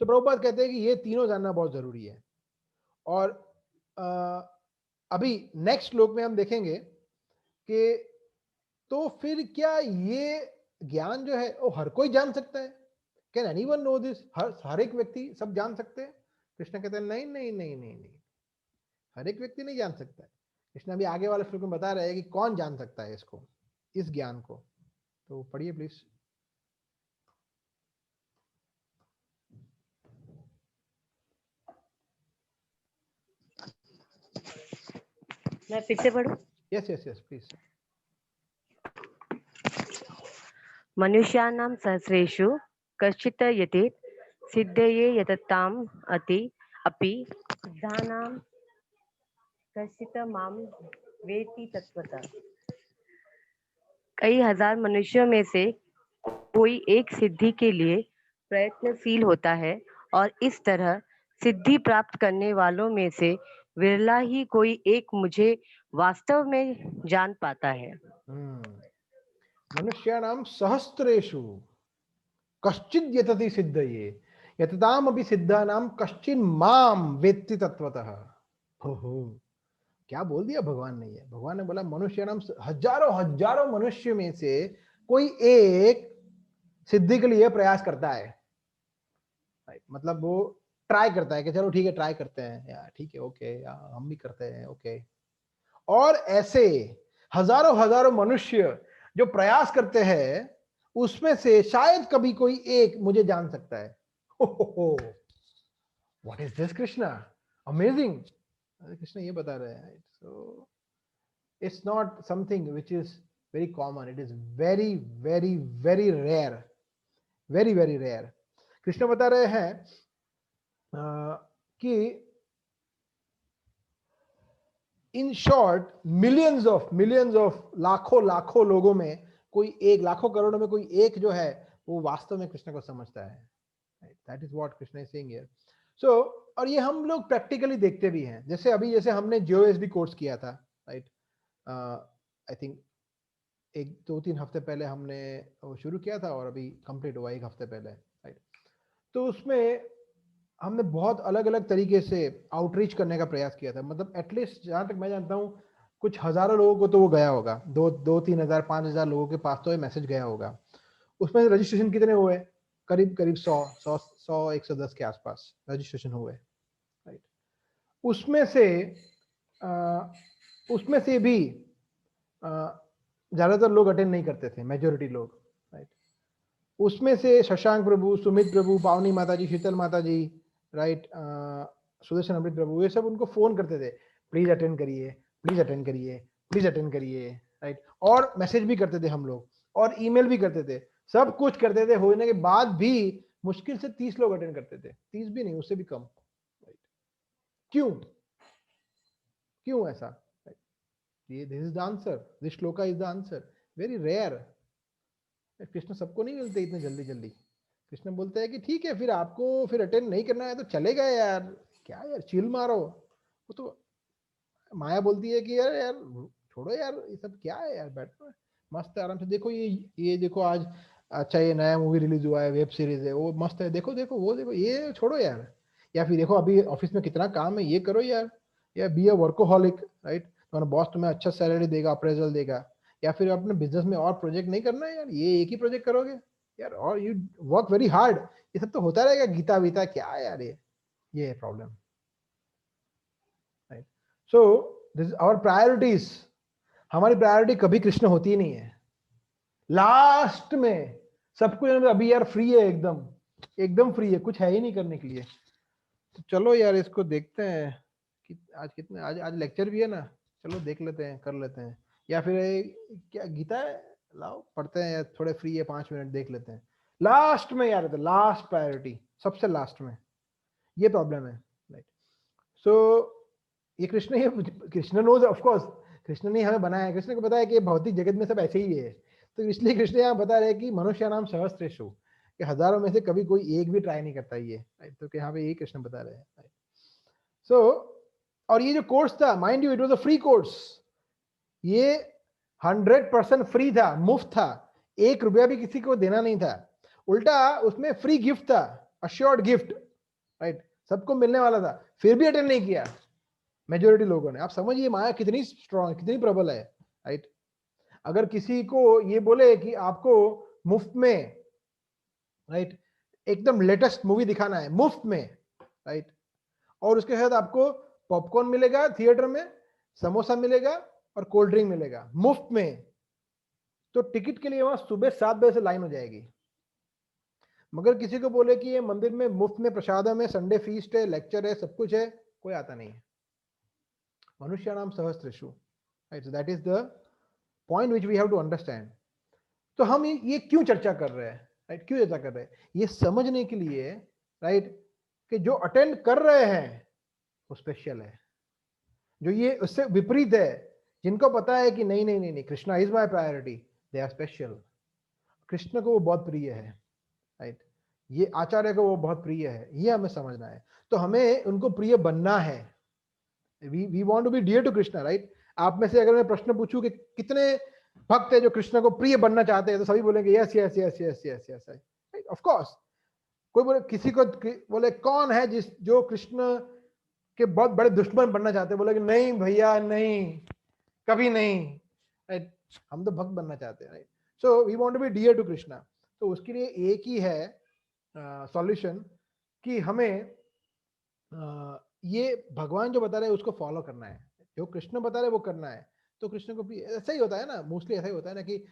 तो प्रभुपाद कहते हैं कि ये तीनों जानना बहुत जरूरी है। और अभी नेक्स्ट श्लोक में हम देखेंगे कि तो फिर क्या ये ज्ञान जो है वो हर कोई जान सकता है? Can anyone know this? हर एक व्यक्ति सब जान सकते हैं? कृष्ण कहते हैं नहीं नहीं नहीं नहीं नहीं, हर एक व्यक्ति नहीं जान सकता है। कृष्ण अभी आगे वाले श्लोक में बता रहे हैं कि कौन जान सकता है इसको, इस ज्ञान को। तो पढ़िए प्लीज। मैं फिर से पढ़ूं? Yes yes yes please. मनुष्याणां सहस्रेषु कश्चित् यतेत सिद्धये यतताम् अपि सिद्धानां कश्चित् मां वेत्ति तत्त्वतः। कई हजार मनुष्यों में से कोई एक सिद्धि के लिए प्रयत्नशील होता है, और इस तरह सिद्धि प्राप्त करने वालों में से विरला ही कोई एक मुझे वास्तव में जान पाता है। मनुष्याणां सहस्रेषु कश्चित् यतति सिद्धये यतताम् अपि सिद्धानां कश्चिन् मां वेत्ति तत्त्वतः। हो, क्या बोल दिया भगवान ने? ये भगवान ने बोला मनुष्याणां, हजारों हजारों मनुष्य में से कोई एक सिद्धि के लिए प्रयास करता है, मतलब वो ट्राई करता है कि चलो ठीक है ट्राई करते हैं यार, ठीक है ओके यार, हम भी करते हैं ओके। और ऐसे हजारों हजारों मनुष्य जो प्रयास करते हैं उसमें से शायद कभी कोई एक मुझे जान सकता है। What is this Krishna, amazing. Krishna ये बता रहे हैं, so it's not something which is very common, it is very very very rare, very very rare. Krishna बता रहे हैं कि इन शॉर्ट मिलियंस ऑफ लाखों लाखों लोगों में कोई एक, लाखों करोड़ों में कोई एक जो है वो वास्तव में कृष्ण को समझता है। That is what Krishna is saying here. So और ये हम लोग प्रैक्टिकली देखते भी हैं, जैसे हमने जीओएसबी कोर्स किया था, राइट, आई थिंक 1-2-3 हफ्ते पहले हमने वो शुरू किया था और अभी कंप्लीट हुआ 1 हफ्ते पहले, राइट। तो उसमें हमने बहुत अलग अलग तरीके से आउटरीच करने का प्रयास किया था, मतलब एटलीस्ट जहां तक मैं जानता हूं कुछ हजारों लोगों को तो वो गया होगा, 2-3 हजार 5,000 लोगों के पास तो ये मैसेज गया होगा। उसमें रजिस्ट्रेशन कितने हुए? करीब 100-110 के आसपास रजिस्ट्रेशन हुए, राइट। उसमें से उसमें से भी ज्यादातर लोग अटेंड नहीं करते थे, मेजोरिटी लोग, राइट। उसमें से शशांक प्रभु, सुमित प्रभु, पावनी माता जी, शीतल माता जी, राइट, सुदर्शन अमृत प्रभु, ये सब उनको फोन करते थे, प्लीज अटेंड करिए, प्लीज अटेंड करिए, प्लीज अटेंड करिए, राइट। और मैसेज भी करते थे हम लोग, और ईमेल भी करते थे, सब कुछ करते थे, होने के बाद भी मुश्किल से 30 लोग अटेंड करते थे, 30 भी नहीं, उससे भी कम, राइट। क्यों क्यों ऐसा? ये this is the answer, this shloka is the answer, very rare. Krishna सबको नहीं मिलते इतने जल्दी जल्दी। कृष्ण बोलते हैं कि ठीक है, फिर आपको फिर अटेंड नहीं करना है तो चलेगा यार, क्या यार चिल मारो। वो तो माया बोलती है कि यार यार छोड़ो यार, ये सब क्या है यार, बैठो मस्त आराम से देखो, ये देखो आज अच्छा ये नया मूवी रिलीज हुआ है, वेब सीरीज है, वो मस्त है, देखो देखो वो देखो, ये छोड़ो यार। या फिर देखो अभी ऑफिस में कितना काम है, ये करो यार, या बी अ वर्कोहॉलिक, राइट। तुम्हारा बॉस तुम्हें अच्छा सैलरी देगा, अप्रेजल देगा। या फिर अपने बिजनेस में और प्रोजेक्ट नहीं करना है यार, ये एक ही प्रोजेक्ट करोगे यार, और यू वर्क वेरी हार्ड, ये सब तो होता रहेगा, गीता वीता क्या है यार, ये है problem, right. So this our priorities, हमारी प्रायोरिटी कभी कृष्ण होती ही नहीं है। लास्ट में सब कुछ अभी यार फ्री है, एकदम एकदम फ्री है, कुछ है ही नहीं करने के लिए। तो चलो यार इसको देखते हैं कि आज कितने, आज लेक्चर भी है ना, चलो देख लेते हैं, कर लेते हैं। या फिर क्या गीता है, लाओ पढ़ते हैं, थोड़े फ्री है 5 मिनट देख लेते हैं। लास्ट में यार, लास्ट प्रायोरिटी, सबसे लास्ट में, ये प्रॉब्लम है, राइट। सो ये Krishna knows of course, Krishna ने हमें बनाया है, कृष्ण को पता है कि भौतिक जगत में सब ऐसे ही है, तो इसलिए कृष्ण यहाँ बता रहे हैं कि मनुष्य नाम सहस्त्रेषु, कि हजारों में से कभी कोई एक भी ट्राई नहीं करता ये, राइट। तो यहाँ पे यही कृष्ण बता रहे हैं। सो और ये जो कोर्स था, mind you, it was a free course, ये 100% फ्री था, मुफ्त था, 1 रुपया भी किसी को देना नहीं था, उल्टा उसमें फ्री गिफ्ट था, अश्योर्ड गिफ्ट, राइट, सबको मिलने वाला था, फिर भी अटेंड नहीं किया मेजोरिटी लोगों ने। आप समझिए माया कितनी स्ट्रॉन्ग, कितनी प्रबल है, राइट। अगर किसी को ये बोले कि आपको मुफ्त में, राइट, एकदम लेटेस्ट मूवी दिखाना है मुफ्त में, राइट, और उसके साथ आपको पॉपकॉर्न मिलेगा थिएटर में, समोसा मिलेगा और कोल्ड ड्रिंक मिलेगा मुफ्त में, तो टिकट के लिए वहां सुबह 7 बजे से लाइन हो जाएगी। मगर किसी को बोले कि ये मंदिर में मुफ्त में प्रसादम है, संडे फीस्ट है, लेक्चर है, सब कुछ है, कोई आता नहीं है। मनुष्य नाम सहस्त्रेषु, right, that is the point which we have to understand. तो हम ये क्यों चर्चा कर रहे हैं, राइट, क्यों चर्चा कर रहे हैं? ये समझने के लिए, राइट, कि जो अटेंड कर रहे हैं वो स्पेशल है, जो ये उससे विपरीत है, जिनको पता है कि नहीं नहीं नहीं नहीं, Krishna is my priority, they are special. Krishna को वो बहुत प्रिय है, राइट, ये आचार्य को वो बहुत प्रिय है, ये हमें समझना है। तो हमें उनको प्रिय बनना है, we want to be dear to Krishna, right. आप में से अगर मैं प्रश्न पूछूं कि कितने भक्त है जो कृष्ण को प्रिय बनना चाहते हैं, तो सभी बोलेंगे yes yes yes yes yes yes, right, of course. कोई बोले, किसी को बोले कौन है जो कृष्ण के बहुत बड़े दुश्मन बनना चाहते हैं, बोले कि नहीं भैया नहीं, कभी नहीं, राइट, हम तो भक्त बनना चाहते हैं, right. So we want to be dear to Krishna. तो उसके लिए एक ही है सॉल्यूशन, कि हमें ये भगवान जो बता रहे हैं उसको फॉलो करना है, जो कृष्ण बता रहे हैं वो करना है। तो कृष्ण को भी ऐसा ही होता है ना, मोस्टली ऐसा ही होता है ना, कि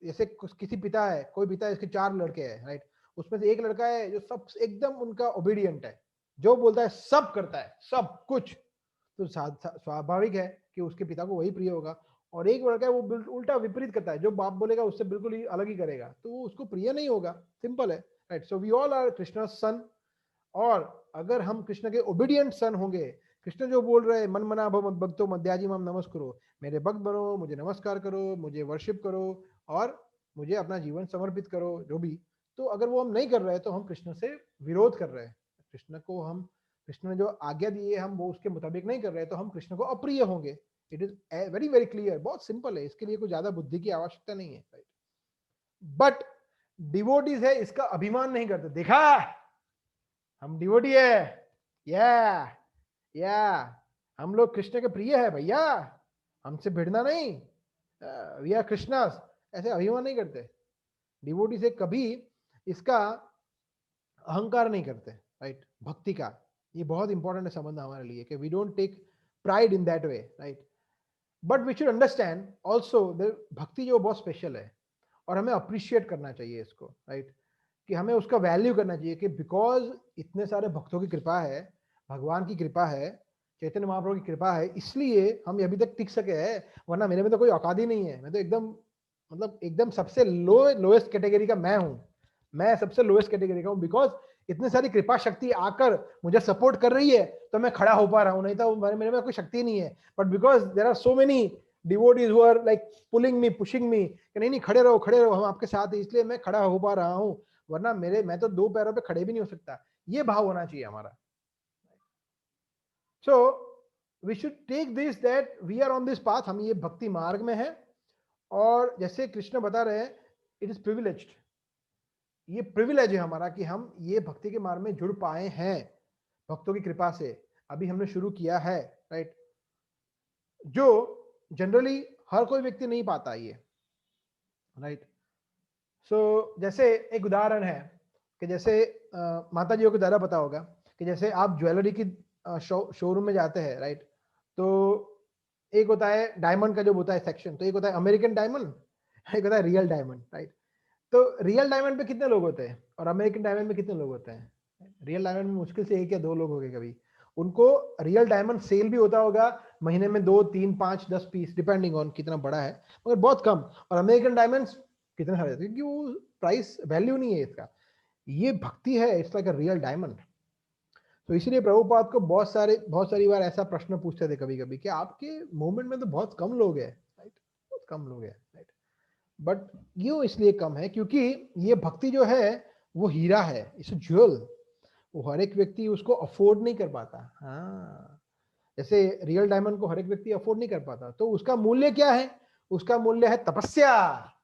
जैसे किसी पिता है, कोई पिता है, इसके 4 लड़के हैं, राइट, उसमें से एक लड़का है जो सब एकदम उनका ओबीडियंट है, जो बोलता है सब करता है, सब कुछ, तो स्वाभाविक है कि उसके पिता को वही प्रिय होगा। और एक लड़का है वो उल्टा विपरीत करता है, जो बाप बोलेगा उससे बिल्कुल ही अलग ही करेगा, तो वो उसको प्रिय नहीं होगा, सिंपल है, right. So we all are Krishna son. और अगर हम कृष्ण के ओबीडियंट सन होंगे, कृष्ण जो बोल रहे हैं मन मना भक्तो मध्याजी मम नमस्करो, मेरे भक्त बनो, मुझे नमस्कार करो, मुझे वर्शिप करो, और मुझे अपना जीवन समर्पित करो, जो भी, तो अगर वो हम नहीं कर रहे तो हम कृष्ण से विरोध कर रहे हैं, कृष्ण ने जो आज्ञा दी है हम वो उसके मुताबिक नहीं कर रहे, तो हम कृष्ण को अप्रिय होंगे। It is very very clear, बहुत सिंपल है, इसके लिए कोई ज्यादा बुद्धि की आवश्यकता नहीं है, राइट। बट डिवोटीज है, इसका अभिमान नहीं करते, देखा हम डिवोटी है, या हम लोग कृष्ण के प्रिय है भैया, हमसे भिड़ना नहीं, वी आर कृष्णास, ऐसे अभिमान नहीं करते। डिवोटी से कभी इसका अहंकार नहीं करते, राइट। भक्ति का ये बहुत इंपॉर्टेंट है समझना हमारे लिए, कि we don't take pride in that way, right? But we should understand also the भक्ति जो बहुत स्पेशल है और हमें अप्रिशिएट करना चाहिए इसको, राइट? कि हमें उसका वैल्यू करना चाहिए कि बिकॉज इतने सारे भक्तों की कृपा है, भगवान की कृपा है, चैतन्य महाप्रभु की कृपा है, इसलिए हम अभी तक टिक सके हैं, वरना मेरे में तो कोई औकात ही नहीं है। मैं तो एकदम मतलब एकदम सबसे लोएस्ट कैटेगरी का मैं सबसे लोएस्ट कैटेगरी का हूँ। बिकॉज इतनी सारी कृपा शक्ति आकर मुझे सपोर्ट कर रही है तो मैं खड़ा हो पा रहा हूँ, नहीं तो मेरे में कोई शक्ति नहीं है। But because there are so many devotees who are like pulling me, pushing me कि नहीं खड़े रहो, हम आपके साथ हैं, इसलिए मैं खड़ा हो पा रहा हूँ, वरना मैं तो 2 पैरों पे खड़े भी नहीं हो सकता। ये भाव होना चाहिए हमारा। So we should take this that we are on this path, हम ये भक्ति मार्ग में है। और जैसे कृष्ण बता रहे हैं, इट इज प्रिविलेज्ड, ये प्रिविलेज है हमारा कि हम ये भक्ति के मार्ग में जुड़ पाए हैं भक्तों की कृपा से। अभी हमने शुरू किया है, राइट? जो जनरली हर कोई व्यक्ति नहीं पाता ये, राइट? सो जैसे एक उदाहरण है कि जैसे माता जी को ज़्यादा पता होगा कि जैसे आप ज्वेलरी की शोरूम में जाते हैं, राइट? तो एक होता है डायमंड का जो होता है सेक्शन, तो एक होता है अमेरिकन डायमंड, एक होता है रियल डायमंड, राइट? तो रियल डायमंड पे कितने लोग होते हैं और अमेरिकन डायमंड में कितने लोग होते हैं? रियल डायमंड में मुश्किल से 1 या 2 लोग होंगे कभी। उनको रियल डायमंड सेल भी होता होगा महीने में 2, 3, 5, 10 पीस डिपेंडिंग ऑन कितना बड़ा है, मगर बहुत कम। और अमेरिकन डायमंड्स कितने सारे, क्योंकि वो प्राइस वैल्यू नहीं है इसका। ये भक्ति है, it's like a real diamond. तो इसलिए प्रभुपाद को बहुत सारी बार ऐसा प्रश्न पूछते थे कभी कभी कि आपके मूवमेंट में तो बहुत कम लोग हैं, राइट? बहुत कम लोग हैं, राइट? बट क्यों इसलिए कम है? क्योंकि ये भक्ति जो है वो हीरा है, इट्स ज्वेल, वो हर एक व्यक्ति उसको अफोर्ड नहीं कर पाता। हाँ, जैसे रियल डायमंड को हर एक व्यक्ति अफोर्ड नहीं कर पाता, तो उसका मूल्य क्या है? उसका मूल्य है तपस्या।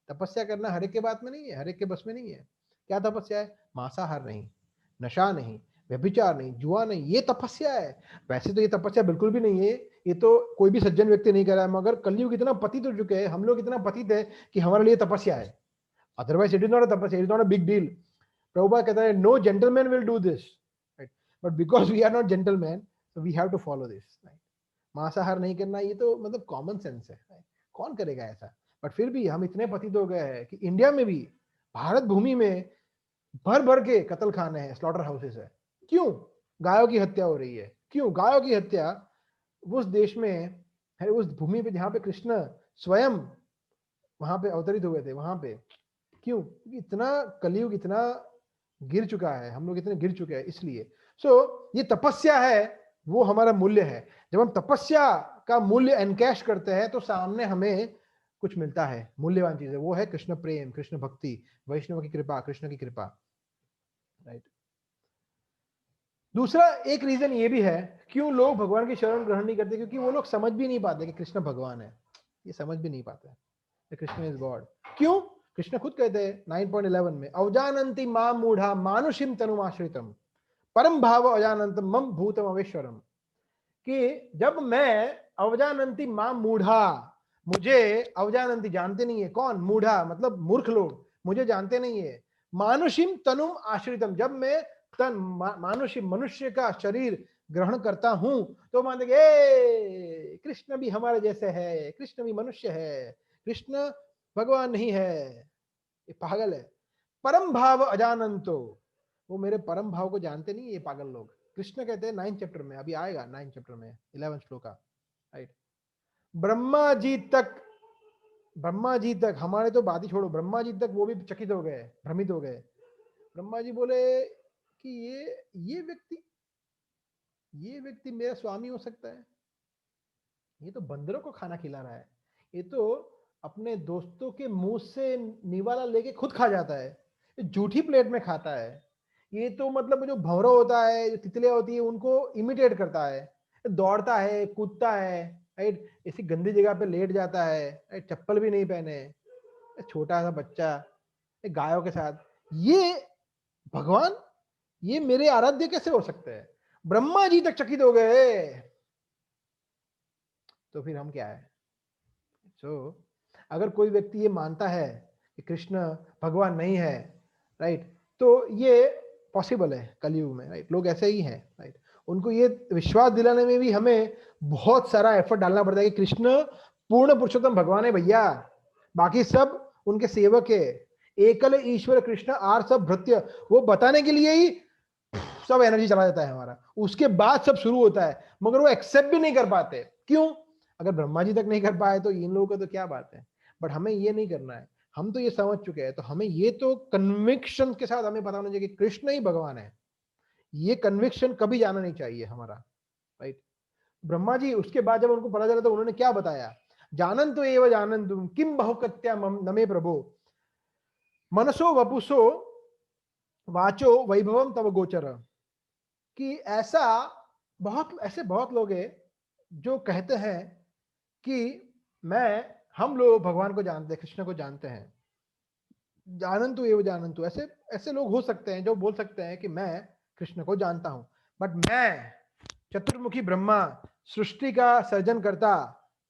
तपस्या करना हर एक के बात में नहीं है, हर एक के बस में नहीं है। क्या तपस्या है? मांसाहार नहीं, नशा नहीं, व्यभिचार नहीं, जुआ नहीं, ये तपस्या है। वैसे तो ये तपस्या बिल्कुल भी नहीं है, ये तो कोई भी सज्जन व्यक्ति नहीं कर रहा है, मगर कलयुग इतना पतित हो चुके हैं, हम लोग इतना पतित है कि हमारे लिए तपस्या है। Otherwise it is not a tapasya, it is not a big deal. Prabhupada कहता है no gentleman will do this, right? But because we are not gentleman so we have to follow this, right? मांसाहार नहीं करना ये तो मतलब कॉमन सेंस है, right? कौन करेगा ऐसा? बट फिर भी हम इतने पतित हो गए हैं कि इंडिया में भी, भारत भूमि में भर भर के कत्ल खाने हैं, स्लॉटर हाउसेस है। क्यों? गायों की हत्या हो रही है। क्यों? गायों की हत्या उस देश में है, उस भूमि पे जहां पे कृष्ण स्वयं वहां पे अवतरित हुए थे, वहां पे। क्यों? क्योंकि इतना कलयुग इतना गिर चुका है, हम लोग इतने गिर चुके हैं, इसलिए। सो ये तपस्या है, वो हमारा मूल्य है। जब हम तपस्या का मूल्य एनकैश करते हैं तो सामने हमें कुछ मिलता है, मूल्यवान चीज है, वो है कृष्ण प्रेम, कृष्ण भक्ति, वैष्णव की कृपा, कृष्ण की कृपा, राइट? दूसरा एक रीजन ये भी है क्यों लोग भगवान की शरण ग्रहण नहीं करते, क्योंकि वो लोग समझ भी नहीं पाते कि कृष्ण भगवान है। ये समझ भी नहीं पाते कृष्ण इज गॉड। क्यों? कृष्ण खुद कहते हैं 9.11 में, अवजानन्ति मां मूढ़ा मानुषिम तनुमाश्रितम परम भाव अजानंतम मम भूतम अवेश्वरम। कि जब मैं अवजानन्ति मां मूढ़ा, मुझे अवजानन्ति जानते नहीं है। कौन? मूढ़ा मतलब मूर्ख लोग, मुझे जानते नहीं है। मानुषिम तनुम आश्रितम, जब मैं तन मानुषी मनुष्य का शरीर ग्रहण करता हूं तो मानते ए कृष्ण भी हमारे जैसे है, कृष्ण भी मनुष्य है, कृष्ण भगवान नहीं है, ये पागल है। परम भाव अजानंतो, वो मेरे परम भाव को जानते नहीं ये पागल लोग। कृष्ण कहते हैं 9 चैप्टर में, अभी आएगा 9 चैप्टर में 11 श्लोका, राइट? ब्रह्मा जी तक, हमारे तो बात ही छोड़ो, ब्रह्मा जी तक वो भी चकित हो गए, भ्रमित हो गए। ब्रह्मा जी बोले कि ये व्यक्ति मेरा स्वामी हो सकता है? ये तो बंदरों को खाना खिला रहा है, ये तो अपने दोस्तों के मुंह से निवाला लेके खुद खा जाता है, झूठी प्लेट में खाता है। ये तो मतलब जो भंवरा होता है, जो तितलियां होती है, उनको इमिटेट करता है, दौड़ता है, कूदता है, राइट? ऐसी गंदी जगह पे लेट जाता है, राइट? चप्पल भी नहीं पहने, छोटा सा बच्चा गायों के साथ। ये भगवान, ये मेरे आराध्य कैसे हो सकते हैं? ब्रह्मा जी तक चकित हो गए, तो फिर हम क्या है? अगर कोई व्यक्ति ये मानता है कि कृष्ण भगवान नहीं है, राइट, तो ये पॉसिबल है कलयुग में, राइट? लोग ऐसे ही हैं, राइट? उनको ये विश्वास दिलाने में भी हमें बहुत सारा एफर्ट डालना पड़ता है कि कृष्ण पूर्ण पुरुषोत्तम भगवान है भैया, बाकी सब उनके सेवक है, एकल ईश्वर कृष्ण आर सब भृत्य, वो बताने के लिए ही सब एनर्जी चला जाता है हमारा, उसके बाद सब शुरू होता है, मगर वो एक्सेप्ट भी नहीं कर पाते। क्यों? अगर ब्रह्मा जी तक नहीं कर पाए तो इन लोगों का तो क्या बात है। बट हमें ये नहीं करना है, हम तो ये समझ चुके हैं, तो हमें ये तो कन्विक्शन के साथ हमें पता होना चाहिए कि कृष्ण ही भगवान है। ये कन्विक्शन कभी जाना नहीं चाहिए हमारा, राइट। ब्रह्मा जी उसके बाद जब उनको पता चला तो उन्होंने क्या बताया, जानन्तु एव जानन्तु किम बहुकत्या नमे प्रभो मनसो वपुसो वाचो वैभवम तव गोचर, कि ऐसे बहुत लोग हैं जो कहते हैं कि हम लोग भगवान को जानते हैं, कृष्ण को जानते हैं। जानन्तु एव जानन्तु, ऐसे ऐसे लोग हो सकते हैं जो बोल सकते हैं कि मैं कृष्ण को जानता हूं, बट मैं चतुर्मुखी ब्रह्मा, सृष्टि का सर्जन करता,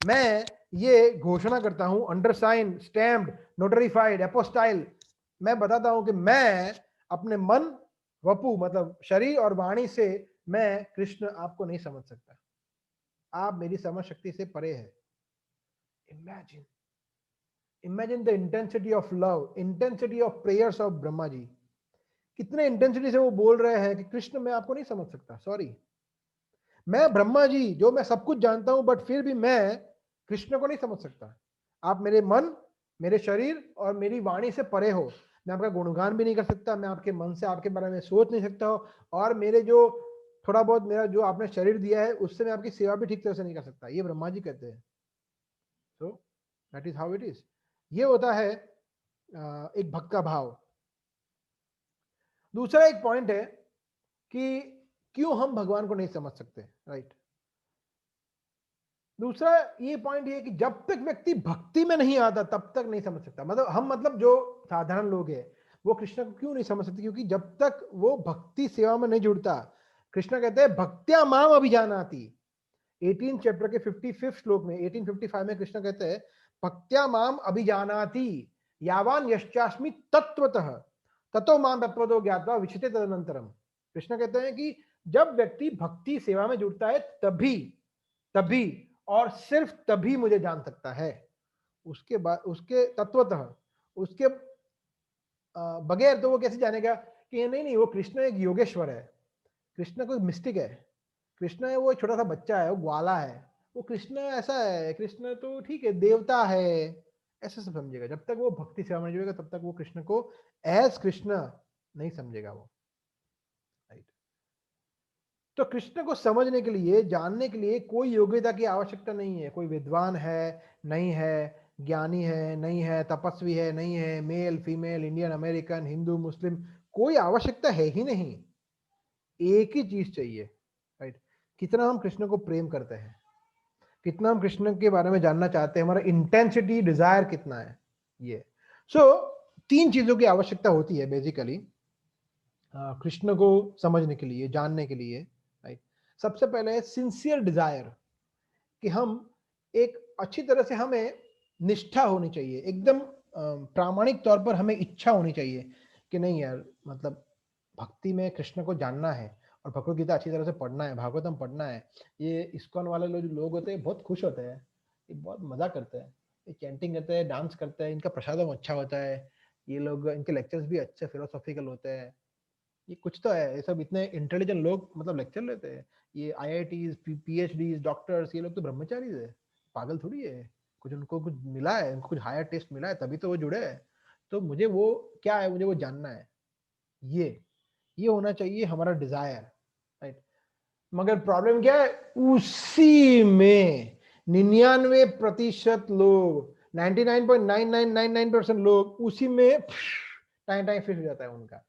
मैं ये घोषणा करता हूं, अंडरसाइन, स्टैम्प्ड, नोटरीफाइड, एपोस्टाइल, मैं बताता हूं कि मैं अपने मन, वपु मतलब शरीर और वाणी से मैं कृष्ण आपको नहीं समझ सकता, आप मेरी समझ शक्ति से परे है। Imagine the intensity of love, intensity of prayers of Brahma ji, कितने इंटेंसिटी से वो बोल रहे हैं कि कृष्ण मैं आपको नहीं समझ सकता, सॉरी। मैं ब्रह्मा जी जो मैं सब कुछ जानता हूं, बट फिर भी मैं कृष्ण को नहीं समझ सकता। आप मेरे मन, मेरे शरीर और मेरी वाणी से परे हो, मैं आपका गुणगान भी नहीं कर सकता, मैं आपके मन से आपके बारे में सोच नहीं सकता, और मेरे जो थोड़ा बहुत मेरा जो आपने शरीर दिया है उससे मैं आपकी सेवा भी ठीक तरह से नहीं कर सकता, ये ब्रह्मा जी कहते हैं। सो that is how it is. ये होता है एक भक्त का भाव। दूसरा एक पॉइंट है कि क्यों हम भगवान को नहीं समझ सकते, राइट। दूसरा ये पॉइंट ये कि जब तक व्यक्ति भक्ति में नहीं आता तब तक नहीं समझ सकता। मतलब जो साधारण लोग हैं वो कृष्ण को क्यों नहीं समझ सकते, क्योंकि जब तक वो भक्ति सेवा में नहीं जुड़ता। कृष्ण कहते हैं भक्त्या माम अभिजानाति, 18 चैप्टर के 55 श्लोक में, 1855 में कृष्ण कहते हैं भक्त्या माम अभिजानाति यावान यश्चास्मि तत्वतः ततो माम तत्वतो ज्ञात्वा विचिते तदनंतरम। कृष्ण कहते हैं कि जब व्यक्ति भक्ति सेवा में जुड़ता है तभी और सिर्फ तभी मुझे जान सकता है, उसके बाद उसके तत्वतः उसके बगैर तो वो कैसे जानेगा कि नहीं वो कृष्ण एक योगेश्वर है, कृष्ण कोई मिस्टिक है, कृष्ण है वो छोटा सा बच्चा है, वो ग्वाला है, वो कृष्ण ऐसा है, कृष्ण तो ठीक है देवता है, ऐसे सब समझेगा। जब तक वो भक्ति सेवा में जुड़ेगा तब तक वो कृष्ण को एज कृष्ण नहीं समझेगा वो, राइट। तो कृष्ण को समझने के लिए, जानने के लिए कोई योग्यता की आवश्यकता नहीं है, कोई विद्वान है नहीं है, ज्ञानी है नहीं है, तपस्वी है नहीं है, male female, Indian American, Hindu Muslim, कोई आवश्यकता है ही नहीं। एक ही चीज चाहिए, राइट। कितना हम कृष्ण को प्रेम करते हैं, कितना हम कृष्ण के बारे में जानना चाहते हैं, हमारा इंटेंसिटी, डिजायर कितना है, ये। सो 3 चीजों की आवश्यकता होती है बेसिकली कृष्ण को समझने के लिए, जानने के लिए, राइट। सबसे पहले है सिंसियर डिजायर, कि हम एक अच्छी तरह से, हमें निष्ठा होनी चाहिए, एकदम प्रामाणिक तौर पर हमें इच्छा होनी चाहिए कि नहीं यार, मतलब भक्ति में कृष्ण को जानना है और भगवत गीता अच्छी तरह से पढ़ना है, भागवतम पढ़ना है। ये इस्कॉन वाले लोग होते हैं बहुत खुश होते हैं, ये बहुत मजा करते हैं, ये चैंटिंग करते हैं, डांस करते हैं, इनका प्रसादम अच्छा होता है, ये लोग, इनके लेक्चर्स भी अच्छे फिलोसॉफिकल होते हैं, ये कुछ तो है, ये सब इतने इंटेलिजेंट लोग मतलब लेक्चर लेते हैं, ये IITs, PhDs, डॉक्टर्स, ये लोग तो ब्रह्मचारी है, पागल थोड़ी है, कुछ उनको कुछ मिला है, उनको कुछ हायर टेस्ट मिला है तभी तो वो जुड़े हैं। तो मुझे वो क्या है, मुझे वो जानना है, ये होना चाहिए हमारा डिजायर, राइट। मगर प्रॉब्लम क्या है, उसी में 99% लोग, 99.9999% लोग उसी में टाइम टाइम फिट हो जाता है उनका,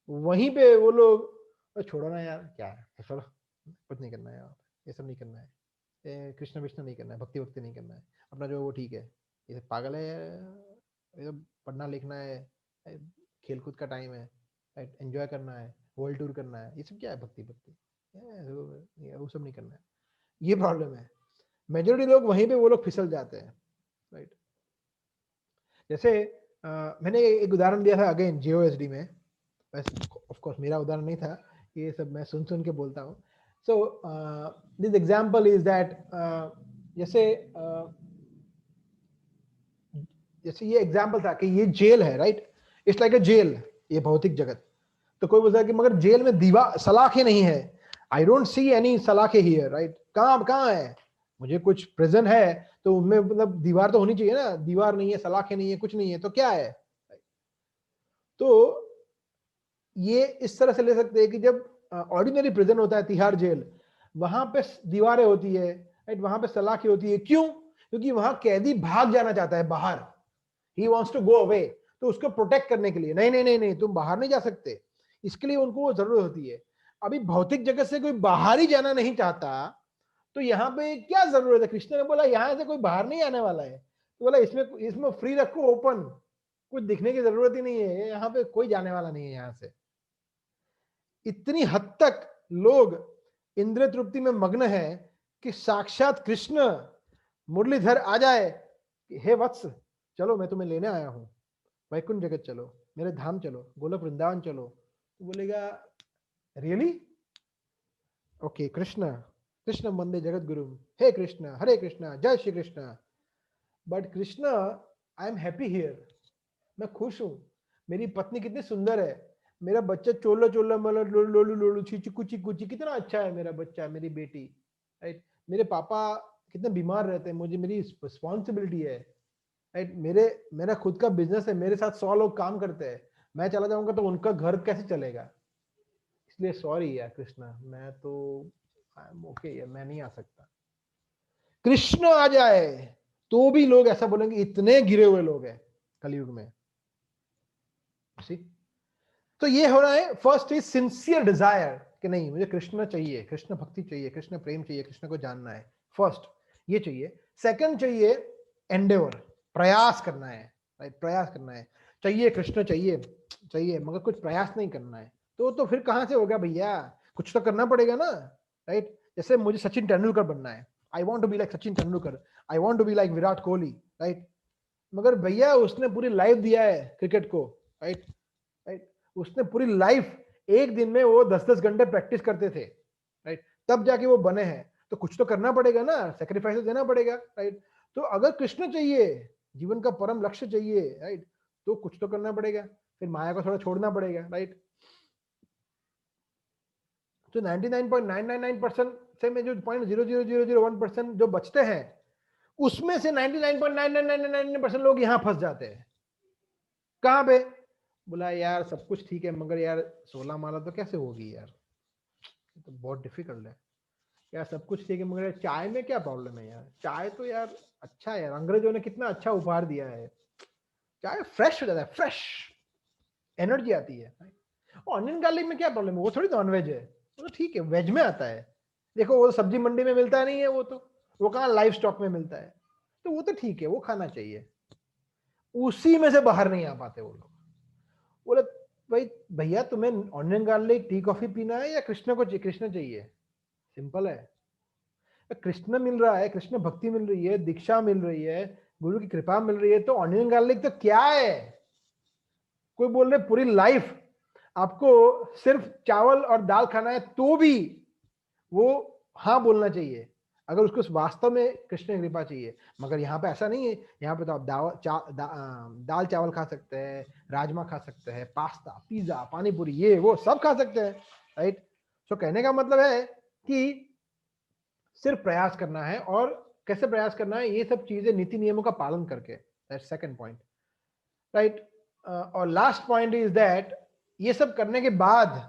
वहीं पे वो लोग छोड़ो ना यार, क्या है, छोड़ो, कुछ नहीं करना है यार, ये सब नहीं करना है, कृष्ण विष्णु नहीं करना है, भक्ति भक्ति नहीं करना है, अपना जो वो ठीक है, ये सब पागल है, ये सब पढ़ना लिखना है, खेलकूद का टाइम है, राइट, एंजॉय करना है, वर्ल्ड टूर करना है, ये सब क्या है भक्ति भक्ति, वो सब नहीं करना है। ये प्रॉब्लम है, मेजोरिटी लोग वहीं पे वो लोग फिसल जाते हैं, राइट। जैसे मैंने एक उदाहरण दिया था अगेन JOSD में, ऑफ कोर्स मेरा उदाहरण नहीं था, ये सब मैं सुन के बोलता हूँ। So this example is that जैसे जैसे ये एग्जाम्पल था कि ये जेल है, right? It's like a jail, ये भौतिक जगत। तो कोई बोलता है कि मगर जेल में दीवार सलाखें नहीं है, I don't see any salakhen here, right? कहाँ है? मुझे कुछ प्रिजन है तो उनमें मतलब दीवार तो होनी चाहिए ना, दीवार नहीं है, सलाखें नहीं है, कुछ नहीं है, तो क्या है? तो ये इस तरह से ले सकते हैं कि जब ऑर्डिनरी प्रिजन होता है, तिहाड़ जेल, वहां पे दीवारें होती है, राइट? वहां पे सलाखें होती है, क्यों? क्योंकि वहां कैदी भाग जाना चाहता है बाहर, he wants to go away, तो उसको प्रोटेक्ट करने के लिए, नहीं नहीं नहीं नहीं तुम बाहर नहीं जा सकते, इसके लिए उनको वो जरूरत होती है। अभी भौतिक जगत से कोई बाहर ही जाना नहीं चाहता, तो यहाँ पे क्या जरूरत है? कृष्ण ने बोला यहाँ से कोई बाहर नहीं आने वाला है, तो बोला इसमें इसमें फ्री रखो, ओपन, कुछ दिखने की जरूरत ही नहीं है, यहाँ पे कोई जाने वाला नहीं है यहाँ से। इतनी हद तक लोग इंद्रिय तृप्ति में मग्न है कि साक्षात कृष्ण मुरलीधर आ जाए कि हे वत्स चलो मैं तुम्हें लेने आया हूं, वैकुंठ जगत चलो, मेरे धाम चलो, गोलोक वृंदावन चलो, तो बोलेगा रियली? ओके कृष्ण, कृष्ण वंदे जगत गुरु, हे कृष्ण, हरे कृष्ण, जय Shri Krishna. But Krishna, I am happy here, मैं खुश हूं, मेरी पत्नी कितनी सुंदर है, मेरा बच्चा चोला चोला मतलब लोलू लोलू लोलू चीची कुची कुची, कितना अच्छा है मेरा बच्चा, मेरी बेटी, राइट? मेरे पापा कितने बीमार रहते हैं, मुझे मेरी रिस्पॉन्सिबिलिटी है, राइट? मेरा खुद का बिजनेस है, मेरे साथ 100 लोग काम करते हैं, मैं चला जाऊंगा तो उनका घर कैसे चलेगा? इसलिए सॉरी यार कृष्णा, मैं तो ओके यार, मैं नहीं आ सकता। कृष्ण आ जाए तो भी लोग ऐसा बोलेंगे, इतने गिरे हुए लोग हैं कलयुग में। See? तो ये हो रहा है, फर्स्ट इज सिंसियर डिजायर कि नहीं मुझे कृष्ण चाहिए, कृष्ण भक्ति चाहिए, कृष्ण प्रेम चाहिए, कृष्ण को जानना है, फर्स्ट ये चाहिए। सेकंड चाहिए एंडेवर, प्रयास करना है, राइट? प्रयास करना है, चाहिए कृष्ण चाहिए, चाहिए मगर कुछ प्रयास नहीं करना है, तो फिर कहां से होगा भैया? कुछ तो करना पड़ेगा ना, राइट? जैसे मुझे सचिन तेंदुलकर बनना है, I want to be like Sachin Tendulkar, I want to be like Virat Kohli, right? मगर भैया उसने पूरी लाइफ दिया है क्रिकेट को, राइट? राइट? उसने पूरी लाइफ, एक दिन में वो 10-10 घंटे प्रैक्टिस करते थे, राइट? तब जाके वो बने हैं, तो कुछ तो करना पड़ेगा ना, सेक्रीफाइस देना पड़ेगा, राइट? तो अगर कृष्ण चाहिए, जीवन का परम लक्ष्य चाहिए, राइट, तो कुछ तो करना पड़ेगा, फिर माया को थोड़ा छोड़ना पड़ेगा, राइट? तो 99.999% से में जो 0.00001% जो बचते हैं, उसमें से 99.99999% लोग यहाँ फंस जाते हैं। कहाँ पे? बोला यार सब कुछ ठीक है मगर यार 16 माला तो कैसे होगी यार, तो बहुत डिफिकल्ट है यार, सब कुछ ठीक है मगर चाय में क्या प्रॉब्लम है यार? चाय तो यार अच्छा है यार, अंग्रेजों ने कितना अच्छा उपहार दिया है, चाय फ्रेश हो जाता है, फ्रेश एनर्जी आती है। ऑनियन गार्लिक में क्या प्रॉब्लम है? वो थोड़ी नॉनवेज है, वो तो ठीक है, वेज में आता है। देखो वो सब्जी मंडी में मिलता नहीं है, वो कहाँ लाइव स्टॉक में मिलता है, तो वो तो ठीक है, वो खाना चाहिए। उसी में से बाहर नहीं आ पाते वो लोग। बोले भाई भैया तुम्हें ऑनियन गार्लिक टी कॉफी पीना है या कृष्ण को कृष्ण चाहिए? सिंपल है, कृष्ण मिल रहा है, कृष्ण भक्ति मिल रही है, दीक्षा मिल रही है, गुरु की कृपा मिल रही है, तो ऑनियन गार्लिक तो क्या है? कोई बोल रहे पूरी लाइफ आपको सिर्फ चावल और दाल खाना है तो भी वो हाँ बोलना चाहिए, अगर उसको वास्तव में कृष्ण की कृपा चाहिए। मगर यहाँ पे ऐसा नहीं है, यहाँ पे तो आप दाल चावल खा सकते हैं, राजमा खा सकते हैं, पास्ता पिज्जा पानी पूरी ये वो सब खा सकते हैं, राइट? सो कहने का मतलब है कि सिर्फ प्रयास करना है, और कैसे प्रयास करना है? ये सब चीजें नीति नियमों का पालन करके, दैट्स सेकंड पॉइंट, राइट? और लास्ट पॉइंट इज दैट ये सब करने के बाद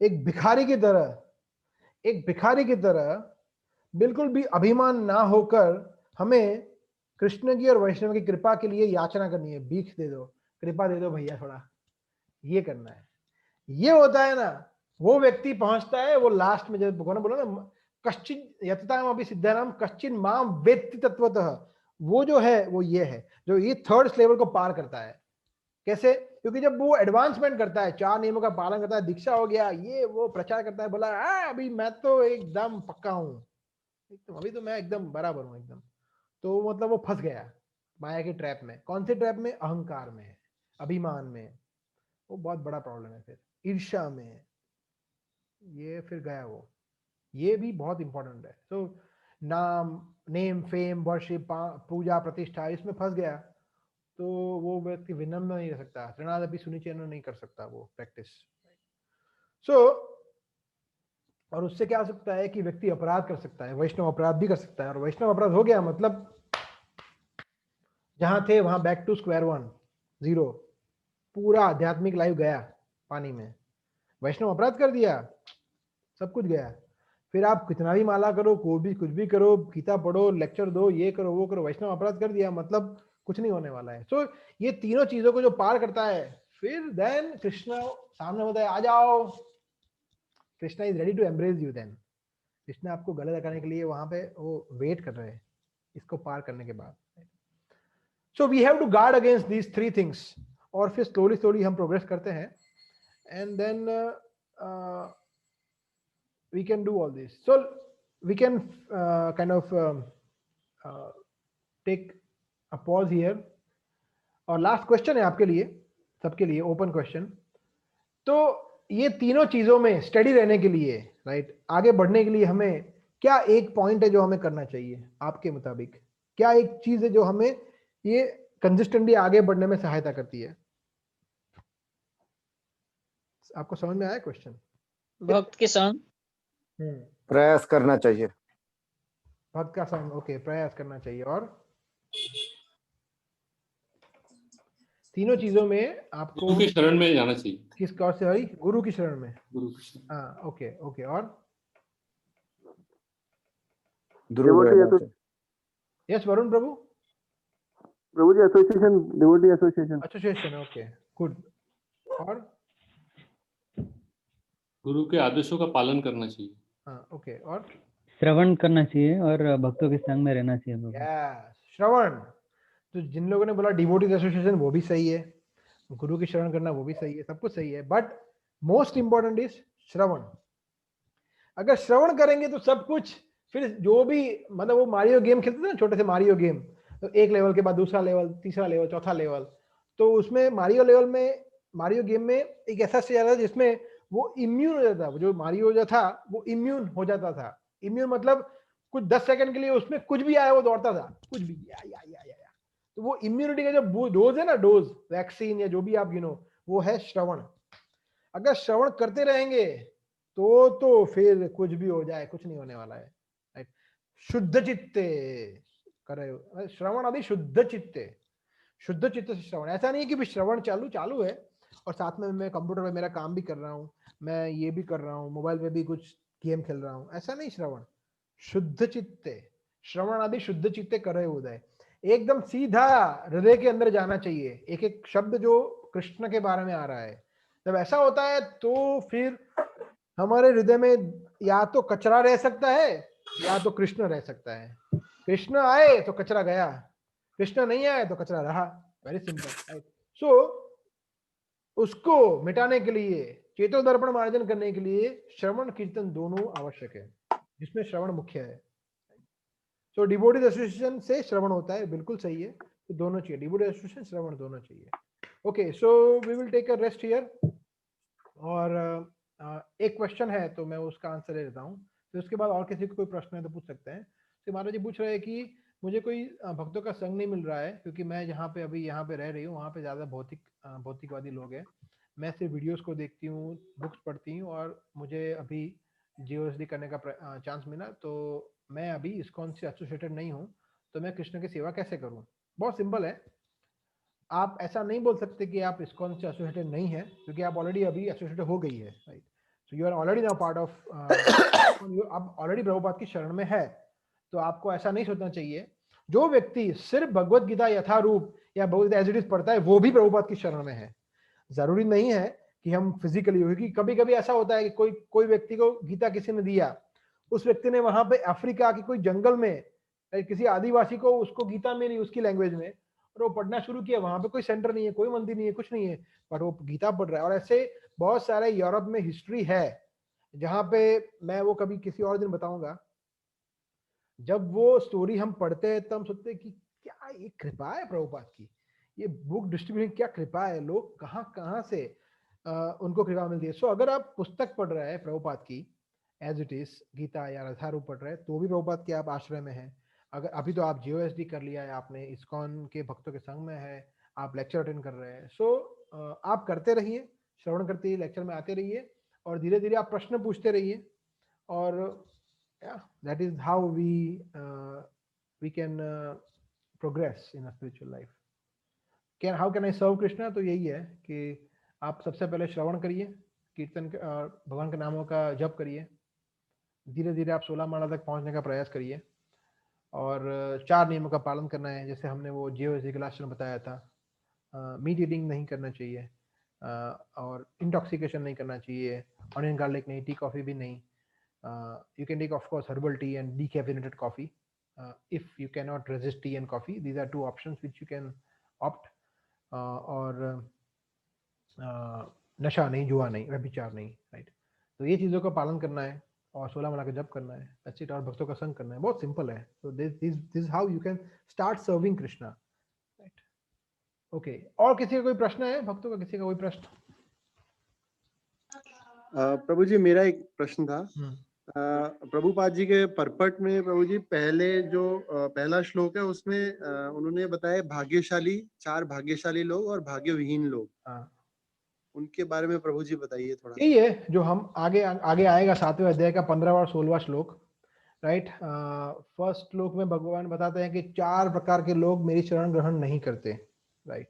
एक भिखारी की तरह, एक भिखारी की तरह बिल्कुल भी अभिमान ना होकर हमें कृष्ण की और वैष्णव की कृपा के लिए याचना करनी है, भीख दे दो, कृपा दे दो भैया थोड़ा, ये करना है। ये होता है ना, वो व्यक्ति पहुंचता है, वो लास्ट में जब भगवान ने बोला ना कश्चिन यतताम अभी सिद्धानाम कश्चिन माम वेत्ति तत्वतः, वो जो है वो ये है जो ये थर्ड लेवल को पार करता है। कैसे? क्योंकि जब वो एडवांसमेंट करता है, 4 नियमों का पालन करता है, दीक्षा हो गया, ये वो प्रचार करता है, बोला अभी मैं तो एकदम पक्का हूं, एकदम अभी तो मैं एकदम बराबर हूं एकदम, तो मतलब वो फंस गया माया के ट्रैप में। कौन से ट्रैप में? अहंकार में, अभिमान में, वो बहुत बड़ा प्रॉब्लम है। फिर ईर्ष्या में, ये फिर गया वो। ये भी बहुत इंपॉर्टेंट है। तो नाम, नेम, फेम, वर्शिप, पूजा, प्रतिष्ठा, इसमें फंस गया तो वो व्यक्ति विनम्र नहीं रह सकता, शरणागति सुनिचेन नहीं कर सकता वो प्रैक्टिस। सो और उससे क्या हो सकता है कि व्यक्ति अपराध कर सकता है, वैष्णव अपराध भी कर सकता है, और वैष्णव अपराध हो गया मतलब जहां थे वहां back to square one, zero, पूरा आध्यात्मिक लाइफ गया पानी में। वैष्णव अपराध कर दिया, सब कुछ गया। फिर आप कितना भी माला करो, कोई भी कुछ भी करो, गीता पढ़ो, लेक्चर दो, ये करो वो करो, वैष्णव अपराध कर दिया मतलब कुछ नहीं होने वाला है। सो ये तीनों चीजों को जो पार करता है, फिर देन कृष्ण सामने होता है, आ जाओ, Krishna is ready to embrace you. Then Krishna आपको गले लगाने के लिए वहां पे वो वेट कर रहे हैं इसको पार करने के बाद। So we have to guard against these three things, और फिर स्लोली स्लोली हम प्रोग्रेस करते हैं, and then we can do all this. So we can kind of take a pause here, और लास्ट क्वेश्चन है आपके लिए, सबके लिए ओपन क्वेश्चन। तो ये तीनों चीजों में स्टडी रहने के लिए, राइट, आगे बढ़ने के लिए हमें क्या एक पॉइंट है जो हमें करना चाहिए आपके मुताबिक? क्या एक चीज है जो हमें ये कंसिस्टेंटली आगे बढ़ने में सहायता करती है? आपको समझ में आया क्वेश्चन? भक्त के संग प्रयास करना चाहिए। भक्त का संग, ओके, प्रयास करना चाहिए। और तीनों चीजों में आपको गुरु की शरण में जाना चाहिए। किसका से भाई? गुरु की शरण में। गुरु की शरण। हाँ, ओके ओके। और yes Varun Prabhu? Prabhu ji association, devotee association. Association, okay, good. और गुरु के आदेशों का पालन करना चाहिए। हाँ, ओके। और श्रवण करना चाहिए और भक्तों के संग में रहना चाहिए। यस, श्रवण। तो जिन लोगों ने बोला डिवोटीज एसोसिएशन, वो भी सही है, गुरु की शरण करना वो भी सही है, सब कुछ सही है, बट मोस्ट इंपॉर्टेंट इज श्रवण। अगर श्रवण करेंगे तो सब कुछ, फिर जो भी, मतलब वो मारियो गेम खेलते थे ना, छोटे से मारियो गेम, तो एक लेवल के बाद दूसरा लेवल, तीसरा लेवल, चौथा लेवल, तो उसमें मारियो लेवल में, मारियो गेम में एक ऐसा स्टेज आता था जिसमें वो इम्यून हो जाता था, जो मारियो जो था वो इम्यून हो जाता था। इम्यून मतलब कुछ 10 सेकंड के लिए उसमें कुछ भी आया वो दौड़ता था, कुछ भी या। तो वो इम्यूनिटी का जो डोज है ना, डोज, वैक्सीन या जो भी आप वो है श्रवण। अगर श्रवण करते रहेंगे तो फिर कुछ भी हो जाए कुछ नहीं होने वाला है, राइट। शुद्ध चित्ते करे श्रवण आदि, शुद्ध चित्ते, शुद्ध चित्त से श्रवण। ऐसा नहीं है कि श्रवण चालू है और साथ में मैं कंप्यूटर पे मेरा काम भी कर रहा हूँ, मैं ये भी कर रहा हूँ, मोबाइल पे भी कुछ गेम खेल रहा हूँ, ऐसा नहीं। श्रवण शुद्ध चित्ते, श्रवण आदि शुद्ध चित्ते करे उदय, एकदम सीधा हृदय के अंदर जाना चाहिए, एक एक शब्द जो कृष्ण के बारे में आ रहा है। जब ऐसा होता है तो फिर हमारे हृदय में या तो कचरा रह सकता है या तो कृष्ण रह सकता है। कृष्ण आए तो कचरा गया, कृष्ण नहीं आए तो कचरा रहा, वेरी सिंपल। सो उसको मिटाने के लिए, चेतो दर्पण मार्जन करने के लिए श्रवण कीर्तन दोनों आवश्यक है, जिसमें श्रवण मुख्य है। सो डिवोटीज एसोसिएशन से श्रवण होता है, बिल्कुल सही है, तो दोनों चाहिए, डिवोटीज एसोसिएशन, श्रवण दोनों चाहिए। Okay, so we will take a rest here, और एक क्वेश्चन है तो मैं उसका आंसर दे देता हूँ, फिर उसके बाद और किसी को कोई प्रश्न है तो पूछ सकते हैं। तो महाराज जी पूछ रहे हैं कि मुझे कोई भक्तों का संग नहीं मिल रहा है, क्योंकि मैं जहाँ पे अभी यहाँ पे रह रही हूँ वहाँ पे ज्यादा भौतिकवादी लोग हैं। मैं सिर्फ वीडियोस को देखती हूँ, बुक्स पढ़ती हूँ, और मुझे अभी जीओएसडी करने का चांस मिला, तो मैं अभी इस्कॉन से एसोसिएटेड नहीं हूँ, तो मैं कृष्ण की सेवा कैसे करूँ? बहुत सिंपल है, आप ऐसा नहीं बोल सकते कि आप इस्कॉन से एसोसिएटेड नहीं है, क्योंकि आप ऑलरेडी अभी एसोसिएटेड हो गई है, right. So you are already now part of, आप ऑलरेडी प्रभुपाद की शरण में है, तो आपको ऐसा नहीं सोचना चाहिए। जो व्यक्ति सिर्फ भगवत गीता यथारूप या भगवत एज इट इज पढ़ता है वो भी प्रभुपाद की शरण में है। जरूरी नहीं है कि हम फिजिकली, क्योंकि कभी कभी ऐसा होता है कि कोई व्यक्ति को गीता किसी ने दिया, उस व्यक्ति ने वहां पे अफ्रीका की कोई जंगल में किसी आदिवासी को उसको गीता में नहीं, उसकी लैंग्वेज में, और वो पढ़ना शुरू किया, वहां पे कोई सेंटर नहीं है, कोई मंदिर नहीं है, कुछ नहीं है, बट वो गीता पढ़ रहा है। और ऐसे बहुत सारे यूरोप में हिस्ट्री है जहाँ पे, मैं वो कभी किसी और दिन बताऊंगा, जब वो स्टोरी हम पढ़ते हैं तब हम सोचते हैं कि क्या ये कृपा है प्रभुपाद की, ये बुक डिस्ट्रीब्यूशन क्या कृपा है, लोग कहाँ कहाँ से उनको कृपा मिलती है। सो अगर आप पुस्तक पढ़ रहे हैं प्रभुपाद की एज इट इज गीता या रथारूप पढ़ रहे हैं तो भी प्रभुपाद के आप आश्रय में हैं। अगर अभी तो आप जीओएसडी कर लिया है, आपने इस्कॉन के भक्तों के संग में है, आप लेक्चर अटेंड कर रहे हैं, सो आप करते रहिए, श्रवण करते ही लेक्चर में आते रहिए और धीरे धीरे आप प्रश्न पूछते रहिए और that is how we can progress in a spiritual life. How can I serve Krishna, तो यही है कि आप सबसे पहले श्रवण करिए, कीर्तन भगवान के नामों का जप करिए, धीरे धीरे आप 16 माला तक पहुंचने का प्रयास करिए और 4 नियमों का पालन करना है, जैसे हमने वो जीओएसडी के लास्ट में बताया था। मीट ईटिंग नहीं करना चाहिए और इंटॉक्सिकेशन नहीं करना चाहिए, ऑनियन गार्लिक नहीं, टी कॉफी भी नहीं। You can take of course herbal tea and decaffeinated coffee if you can not resist tea and coffee, these are 2 options which you can opt. और नशा नहीं, जुआ नहीं, व्यभिचार नहीं, राइट। तो ये चीज़ों का पालन करना है और 16 माला का जप करना है, दैट्स इट। और भक्तों का संग करना है, बहुत सिंपल है। So this how you can start serving Krishna, right. Okay, और किसी का कोई प्रश्न है भक्तों का? किसी का कोई प्रश्न? प्रभु जी मेरा एक प्रश्न था। प्रभुपाद जी के परपट में प्रभु जी पहले जो पहला श्लोक है उसमें उन्होंने बताया भाग्यशाली, 4 भाग्यशाली लोग और भाग्यविहीन लोग। उनके बारे में प्रभु जी बताइए थोड़ा। यही है जो हम आगे आएगा 7वें अध्याय का 15वां और 16वां श्लोक, राइट। फर्स्ट श्लोक में भगवान बताते हैं कि 4 प्रकार के लोग मेरी शरण ग्रहण नहीं करते, राइट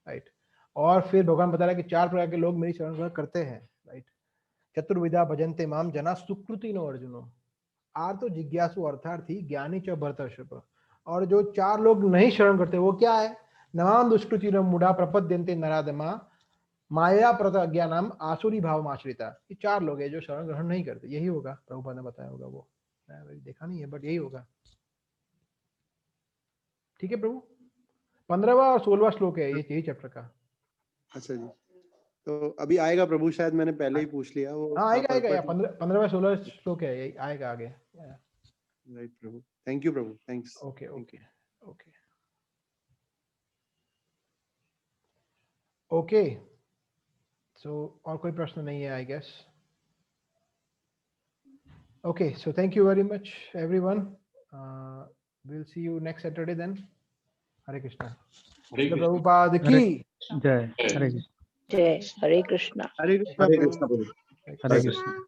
राइट। और फिर भगवान बता रहे हैं कि 4 प्रकार के लोग मेरी शरण ग्रहण करते हैं, राइट। चतुर्विधा भजन्ते माम जना सुकृति नो अर्जुनो, आर्तो जिज्ञासु अर्थार्थी ज्ञानी च भरतर्षभ। और जो 4 लोग नहीं शरण करते वो क्या है? नमाम दुष्कृति मूढ़ा प्रपद्यन्ते नराधमा माया प्रज्ञानाम आसुरी भाव आश्रिता। ये 4 लोग हैं जो शरण ग्रहण नहीं करते। यही होगा, प्रभुपाद ने बताया होगा, वो देखा नहीं है बट यही होगा। ठीक है प्रभु, 15वां और 16वां श्लोक है ये, यही चैप्टर का। अच्छा जी, तो अभी आएगा प्रभु, शायद मैंने पहले ही पूछ लिया वो। हाँ आएगा 15वां 16वां श्लोक है, यही आएगा आगे। Right Prabhu, thank you Prabhu, thanks. Okay okay okay okay. So और कोई प्रश्न नहीं है I guess. Okay, so thank you very much everyone, we'll see you next Saturday then. Hare Krishna. Hare Krishna. Prabhupada की जय हरे कृष्ण। जय हरे कृष्णा। हरे कृष्णा प्रभु। हरे कृष्ण।